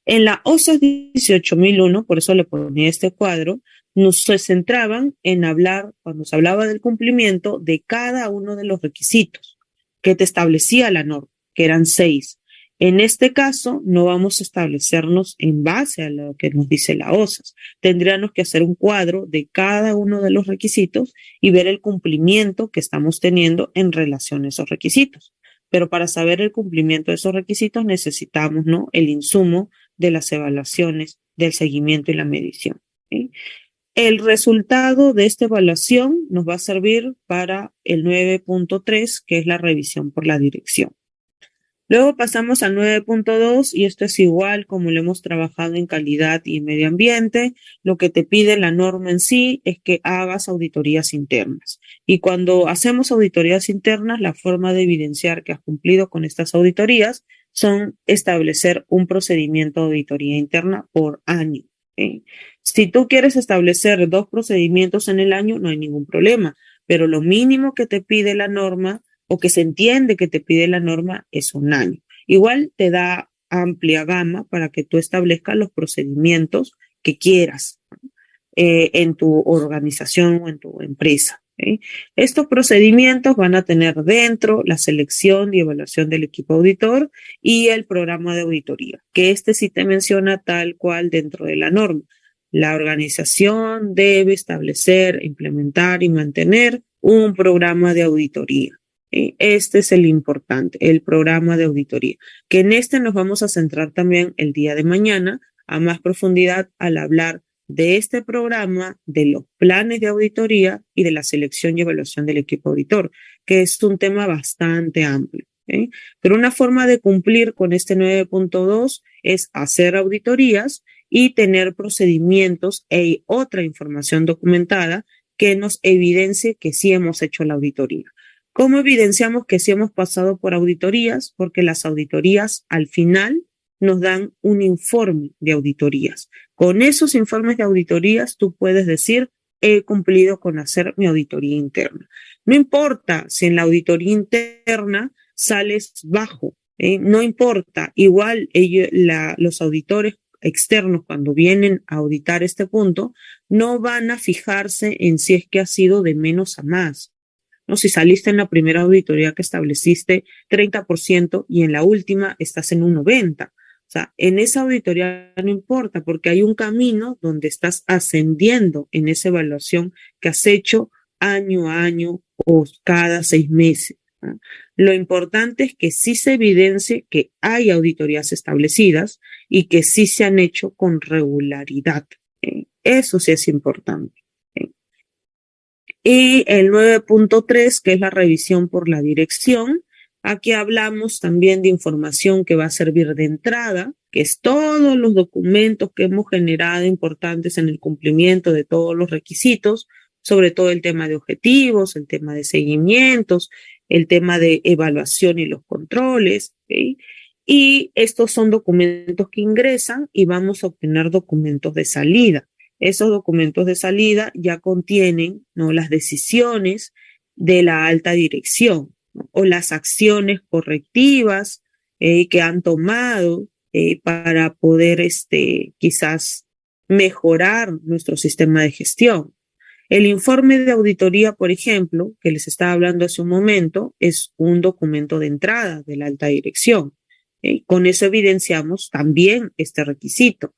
En la OSAS 18001, por eso le ponía este cuadro, se centraban en hablar, cuando se hablaba del cumplimiento, de cada uno de los requisitos que te establecía la norma, que eran 6. En este caso, no vamos a establecernos en base a lo que nos dice la OSAS. Tendríamos que hacer un cuadro de cada uno de los requisitos y ver el cumplimiento que estamos teniendo en relación a esos requisitos. Pero para saber el cumplimiento de esos requisitos necesitamos, ¿no?, el insumo de las evaluaciones, del seguimiento y la medición, ¿sí? El resultado de esta evaluación nos va a servir para el 9.3, que es la revisión por la dirección. Luego pasamos al 9.2 y esto es igual como lo hemos trabajado en calidad y medio ambiente. Lo que te pide la norma en sí es que hagas auditorías internas. Y cuando hacemos auditorías internas, la forma de evidenciar que has cumplido con estas auditorías son establecer un procedimiento de auditoría interna por año, ¿sí? Si tú quieres establecer 2 procedimientos en el año, no hay ningún problema, pero lo mínimo que te pide la norma o que se entiende que te pide la norma es 1 año. Igual te da amplia gama para que tú establezcas los procedimientos que quieras en tu organización o en tu empresa, ¿sí? Estos procedimientos van a tener dentro la selección y evaluación del equipo auditor y el programa de auditoría, que este sí te menciona tal cual dentro de la norma. La organización debe establecer, implementar y mantener un programa de auditoría. Este es el importante, el programa de auditoría, que en este nos vamos a centrar también el día de mañana a más profundidad al hablar de este programa, de los planes de auditoría y de la selección y evaluación del equipo auditor, que es un tema bastante amplio, ¿eh? Pero una forma de cumplir con este 9.2 es hacer auditorías y tener procedimientos e otra información documentada que nos evidencie que sí hemos hecho la auditoría. ¿Cómo evidenciamos que sí hemos pasado por auditorías? Porque las auditorías al final nos dan un informe de auditorías. Con esos informes de auditorías tú puedes decir, he cumplido con hacer mi auditoría interna. No importa si en la auditoría interna sales bajo, no importa. Igual los auditores externos cuando vienen a auditar este punto no van a fijarse en si es que ha sido de menos a más. ¿No? Si saliste en la primera auditoría que estableciste 30% y en la última estás en un 90%. O sea, en esa auditoría no importa porque hay un camino donde estás ascendiendo en esa evaluación que has hecho año a año o cada 6 meses, ¿no? Lo importante es que sí se evidencie que hay auditorías establecidas y que sí se han hecho con regularidad. Eso sí es importante. Y el 9.3, que es la revisión por la dirección. Aquí hablamos también de información que va a servir de entrada, que es todos los documentos que hemos generado importantes en el cumplimiento de todos los requisitos, sobre todo el tema de objetivos, el tema de seguimientos, el tema de evaluación y los controles, ¿okay? Y estos son documentos que ingresan y vamos a obtener documentos de salida. Esos documentos de salida ya contienen, ¿no?, las decisiones de la alta dirección, ¿no?, o las acciones correctivas que han tomado para poder quizás mejorar nuestro sistema de gestión. El informe de auditoría, por ejemplo, que les estaba hablando hace un momento, es un documento de entrada de la alta dirección. Con eso evidenciamos también este requisito.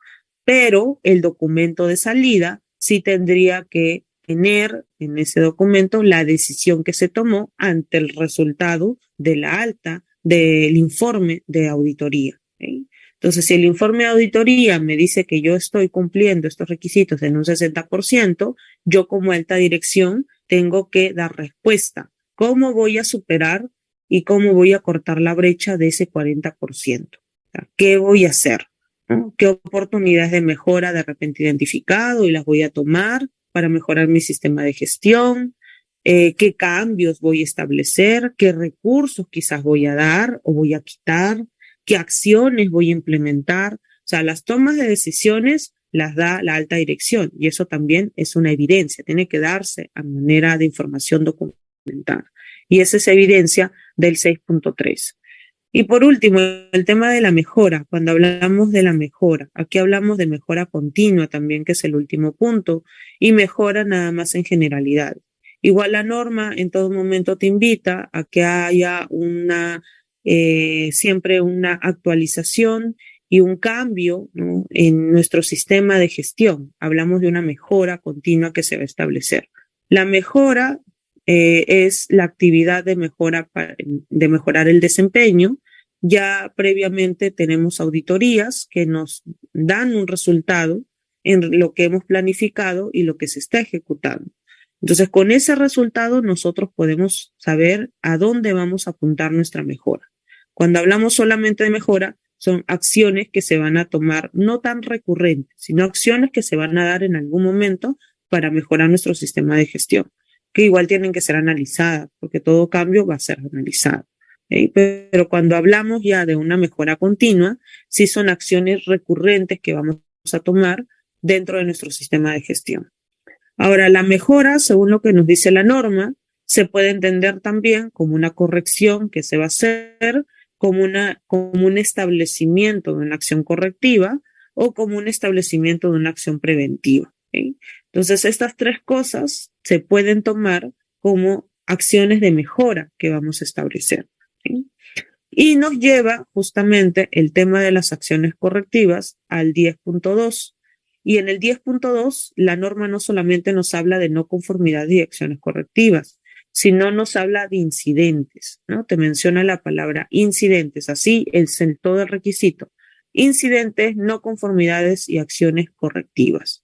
Pero el documento de salida sí tendría que tener en ese documento la decisión que se tomó ante el resultado de la alta del informe de auditoría, ¿sí? Entonces, si el informe de auditoría me dice que yo estoy cumpliendo estos requisitos en un 60%, yo como alta dirección tengo que dar respuesta. ¿Cómo voy a superar y cómo voy a cortar la brecha de ese 40%? ¿Qué voy a hacer? ¿No? ¿Qué oportunidades de mejora de repente he identificado y las voy a tomar para mejorar mi sistema de gestión? ¿Qué cambios voy a establecer? ¿Qué recursos quizás voy a dar o voy a quitar? ¿Qué acciones voy a implementar? O sea, las tomas de decisiones las da la alta dirección y eso también es una evidencia, tiene que darse a manera de información documentada. Y esa es evidencia del 6.3. Y por último, el tema de la mejora. Cuando hablamos de la mejora, aquí hablamos de mejora continua también, que es el último punto, y mejora nada más en generalidad. Igual la norma en todo momento te invita a que haya siempre una actualización y un cambio, ¿no?, en nuestro sistema de gestión. Hablamos de una mejora continua que se va a establecer. La mejora es la actividad de mejorar el desempeño. Ya previamente tenemos auditorías que nos dan un resultado en lo que hemos planificado y lo que se está ejecutando. Entonces, con ese resultado nosotros podemos saber a dónde vamos a apuntar nuestra mejora. Cuando hablamos solamente de mejora, son acciones que se van a tomar no tan recurrentes, sino acciones que se van a dar en algún momento para mejorar nuestro sistema de gestión, que igual tienen que ser analizadas, porque todo cambio va a ser analizado. Pero cuando hablamos ya de una mejora continua, sí son acciones recurrentes que vamos a tomar dentro de nuestro sistema de gestión. Ahora, la mejora, según lo que nos dice la norma, se puede entender también como una corrección que se va a hacer, como un establecimiento de una acción correctiva o como un establecimiento de una acción preventiva. ¿Okay? Entonces, estas tres cosas se pueden tomar como acciones de mejora que vamos a establecer. ¿Okay? Y nos lleva justamente el tema de las acciones correctivas al 10.2. Y en el 10.2, la norma no solamente nos habla de no conformidad y acciones correctivas, sino nos habla de incidentes, ¿no? Te menciona la palabra incidentes, así es el todo el requisito. Incidentes, no conformidades y acciones correctivas.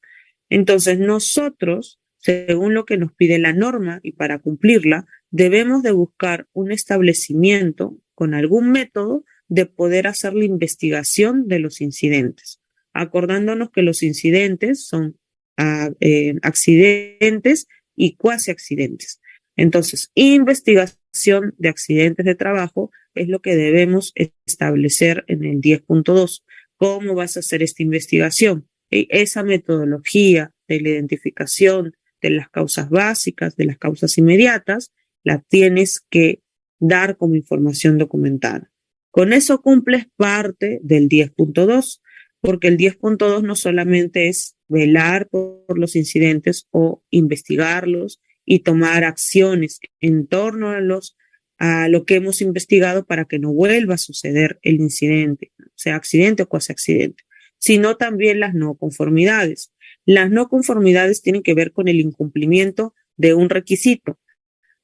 Entonces, nosotros, según lo que nos pide la norma y para cumplirla, debemos de buscar un establecimiento con algún método de poder hacer la investigación de los incidentes, acordándonos que los incidentes son accidentes y cuasi accidentes. Entonces, investigación de accidentes de trabajo es lo que debemos establecer en el 10.2. ¿Cómo vas a hacer esta investigación? Esa metodología de la identificación de las causas básicas, de las causas inmediatas, la tienes que dar como información documentada. Con eso cumples parte del 10.2, porque el 10.2 no solamente es velar por los incidentes o investigarlos y tomar acciones en torno a lo que hemos investigado para que no vuelva a suceder el incidente, sea accidente o cuasi accidente, sino también las no conformidades. Las no conformidades tienen que ver con el incumplimiento de un requisito.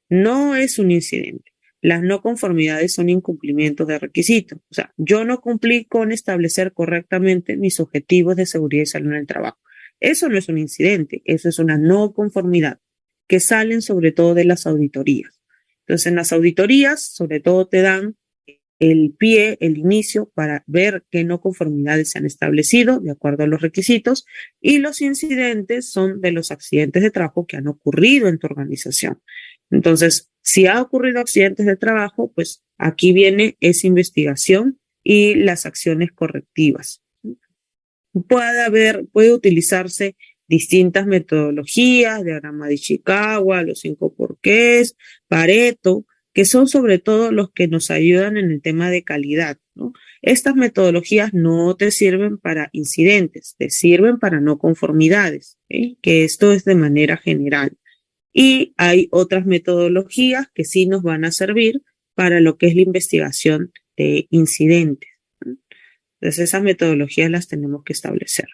No es un incidente. Las no conformidades son incumplimientos de requisitos. O sea, yo no cumplí con establecer correctamente mis objetivos de seguridad y salud en el trabajo. Eso no es un incidente, eso es una no conformidad, que salen sobre todo de las auditorías. Entonces, en las auditorías, sobre todo te dan el pie, el inicio para ver qué no conformidades se han establecido de acuerdo a los requisitos, y los incidentes son de los accidentes de trabajo que han ocurrido en tu organización. Entonces, si ha ocurrido accidentes de trabajo, pues aquí viene esa investigación y las acciones correctivas. Puede utilizarse distintas metodologías, diagrama de Ishikawa, los 5 porqués, Pareto, que son sobre todo los que nos ayudan en el tema de calidad, ¿no? Estas metodologías no te sirven para incidentes, te sirven para no conformidades, ¿sí? Que esto es de manera general. Y hay otras metodologías que sí nos van a servir para lo que es la investigación de incidentes. Entonces, esas metodologías las tenemos que establecer.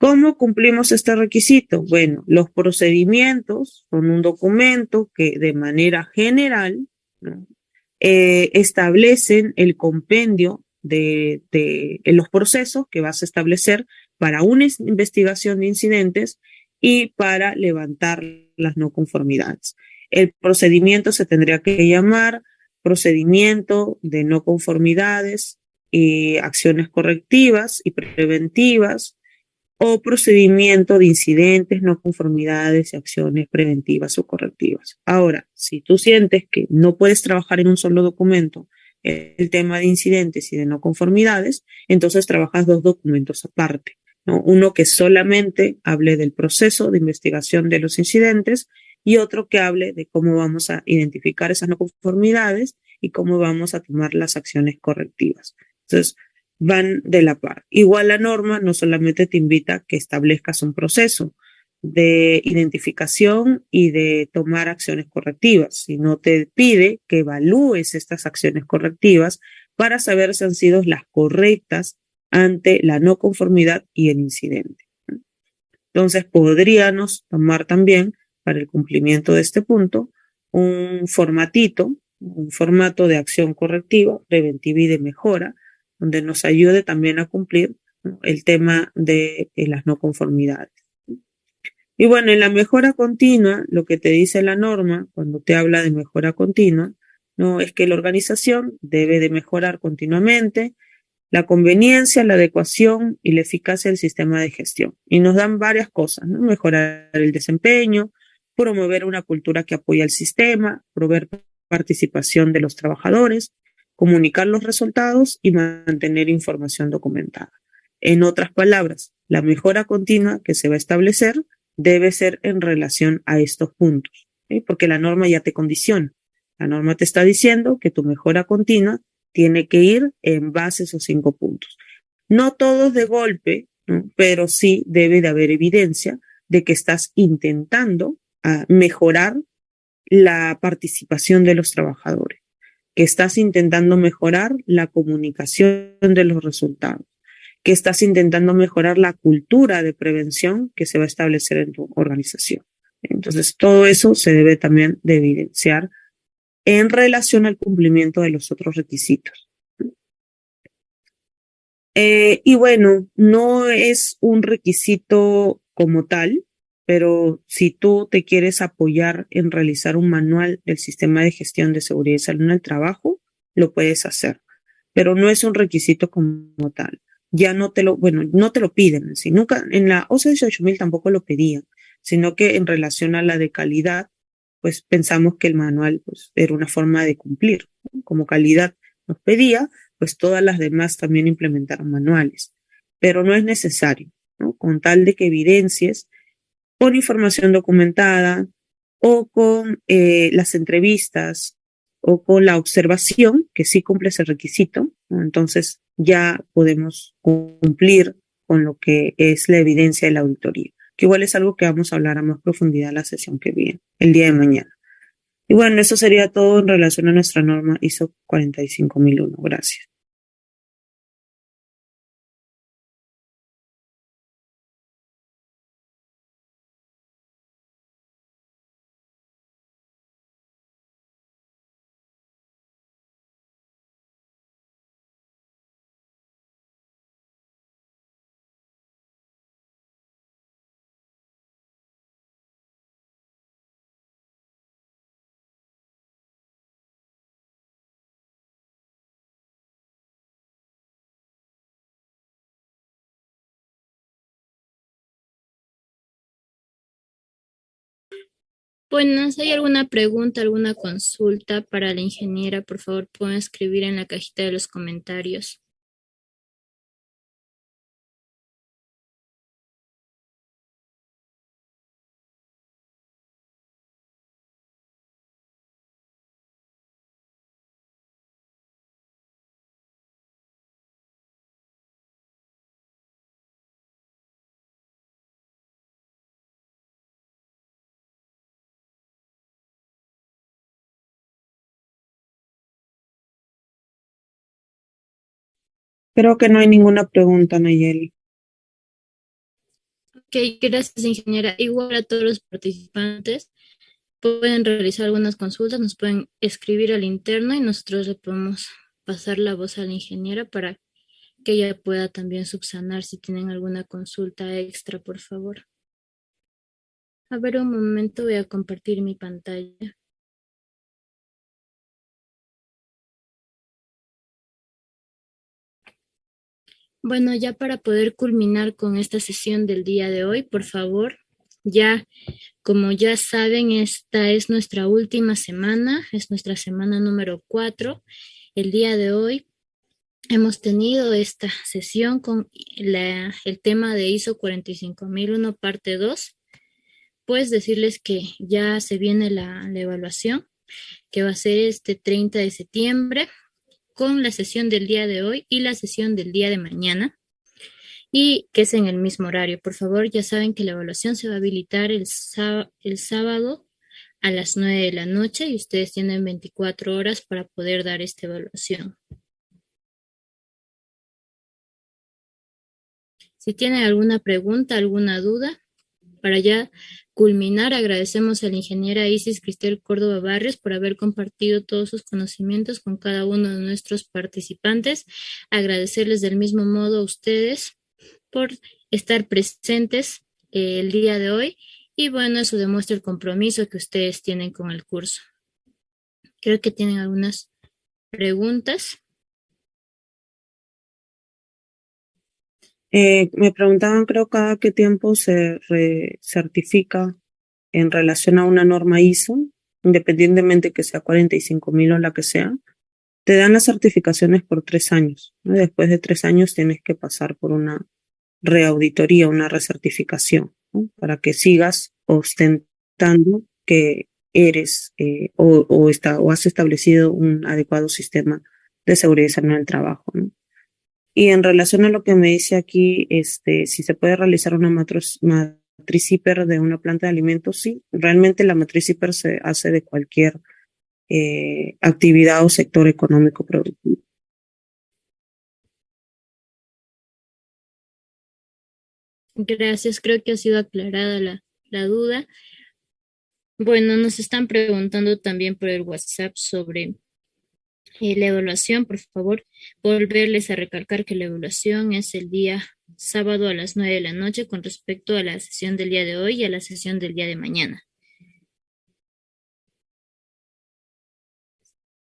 ¿Cómo cumplimos este requisito? Bueno, los procedimientos son un documento que de manera general, ¿no?, establecen el compendio de los procesos que vas a establecer para una investigación de incidentes y para levantar las no conformidades. El procedimiento se tendría que llamar procedimiento de no conformidades y acciones correctivas y preventivas o procedimiento de incidentes, no conformidades y acciones preventivas o correctivas. Ahora, si tú sientes que no puedes trabajar en un solo documento el tema de incidentes y de no conformidades, entonces trabajas dos documentos aparte, ¿no? Uno que solamente hable del proceso de investigación de los incidentes y otro que hable de cómo vamos a identificar esas no conformidades y cómo vamos a tomar las acciones correctivas. Entonces, van de la par. Igual la norma no solamente te invita a que establezcas un proceso de identificación y de tomar acciones correctivas, sino te pide que evalúes estas acciones correctivas para saber si han sido las correctas ante la no conformidad y el incidente. Entonces, podríamos tomar también para el cumplimiento de este punto un formato de acción correctiva, preventiva y de mejora, donde nos ayude también a cumplir, ¿no?, el tema de las no conformidades. Y bueno, en la mejora continua, lo que te dice la norma cuando te habla de mejora continua, ¿no?, es que la organización debe de mejorar continuamente la conveniencia, la adecuación y la eficacia del sistema de gestión. Y nos dan varias cosas, ¿no? Mejorar el desempeño, promover una cultura que apoya el sistema, proveer participación de los trabajadores, comunicar los resultados y mantener información documentada. En otras palabras, la mejora continua que se va a establecer debe ser en relación a estos puntos, ¿sí? Porque la norma ya te condiciona. La norma te está diciendo que tu mejora continua tiene que ir en base a esos 5 puntos. No todos de golpe, ¿no?, pero sí debe de haber evidencia de que estás intentando mejorar la participación de los trabajadores, que estás intentando mejorar la comunicación de los resultados, que estás intentando mejorar la cultura de prevención que se va a establecer en tu organización. Entonces, todo eso se debe también de evidenciar en relación al cumplimiento de los otros requisitos. Y bueno, no es un requisito como tal, pero si tú te quieres apoyar en realizar un manual del sistema de gestión de seguridad y salud en el trabajo, lo puedes hacer, pero no es un requisito como tal. Ya no te lo, bueno, no te lo piden, ¿sí? Nunca, en la OCDE 18000 tampoco lo pedían, sino que en relación a la de calidad, pues pensamos que el manual, pues, era una forma de cumplir, ¿no? Como calidad nos pedía, pues todas las demás también implementaron manuales, pero no es necesario, ¿no? Con tal de que evidencies con información documentada o con las entrevistas o con la observación, que sí cumples el requisito, ¿no? Entonces ya podemos cumplir con lo que es la evidencia de la auditoría, que igual es algo que vamos a hablar a más profundidad en la sesión que viene, el día de mañana. Y bueno, eso sería todo en relación a nuestra norma ISO 45001. Gracias. Bueno, si hay alguna pregunta, alguna consulta para la ingeniera, por favor, pueden escribir en la cajita de los comentarios. Creo que no hay ninguna pregunta, Nayeli. Ok, gracias, ingeniera. Igual a todos los participantes pueden realizar algunas consultas, nos pueden escribir al interno y nosotros le podemos pasar la voz a la ingeniera para que ella pueda también subsanar si tienen alguna consulta extra, por favor. A ver, un momento, voy a compartir mi pantalla. Bueno, ya para poder culminar con esta sesión del día de hoy, por favor, ya, como ya saben, esta es nuestra última semana, es nuestra semana número 4. El día de hoy hemos tenido esta sesión con el tema de ISO 45001 parte 2. Pues decirles que ya se viene la evaluación, que va a ser este 30 de septiembre, con la sesión del día de hoy y la sesión del día de mañana, y que es en el mismo horario. Por favor, ya saben que la evaluación se va a habilitar el sábado a las 9 de la noche y ustedes tienen 24 horas para poder dar esta evaluación. Si tienen alguna pregunta, alguna duda, para ya culminar, agradecemos a la ingeniera Isis Cristel Córdoba Barrios por haber compartido todos sus conocimientos con cada uno de nuestros participantes. Agradecerles del mismo modo a ustedes por estar presentes el día de hoy, y bueno, eso demuestra el compromiso que ustedes tienen con el curso. Creo que tienen algunas preguntas. Me preguntaban, creo, cada qué tiempo se recertifica en relación a una norma ISO, independientemente que sea 45.000 o la que sea. Te dan las certificaciones por 3 años, ¿no? Después de 3 años tienes que pasar por una reauditoría, una recertificación, ¿no? Para que sigas ostentando que eres o has establecido un adecuado sistema de seguridad y salud en el trabajo, ¿no? Y en relación a lo que me dice aquí, si se puede realizar una matriz CIPER de una planta de alimentos, sí, realmente la matriz CIPER se hace de cualquier actividad o sector económico productivo. Gracias, creo que ha sido aclarada la duda. Bueno, nos están preguntando también por el WhatsApp sobre la evaluación. Por favor, volverles a recalcar que la evaluación es el día sábado a las 9 de la noche con respecto a la sesión del día de hoy y a la sesión del día de mañana.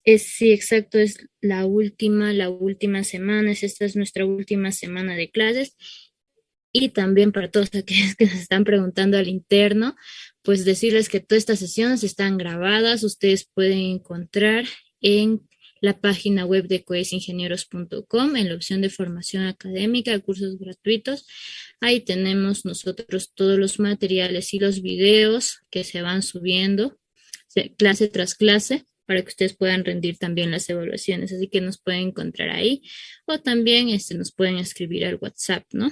Sí, exacto, es la última semana, esta es nuestra última semana de clases. Y también para todos aquellos que nos están preguntando al interno, pues decirles que todas estas sesiones están grabadas, ustedes pueden encontrar en la página web de coesingenieros.com, en la opción de formación académica, cursos gratuitos. Ahí tenemos nosotros todos los materiales y los videos que se van subiendo clase tras clase, para que ustedes puedan rendir también las evaluaciones. Así que nos pueden encontrar ahí, o también nos pueden escribir al WhatsApp, ¿no?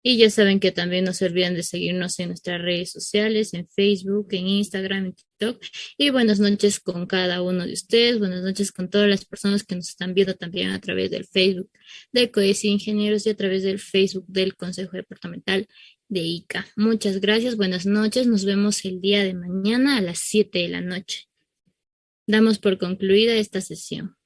Y ya saben que también no se olviden de seguirnos en nuestras redes sociales, en Facebook, en Instagram, en TikTok. Y buenas noches con cada uno de ustedes, buenas noches con todas las personas que nos están viendo también a través del Facebook de COESI Ingenieros y a través del Facebook del Consejo Departamental de ICA. Muchas gracias, buenas noches, nos vemos el día de mañana a las 7 de la noche. Damos por concluida esta sesión.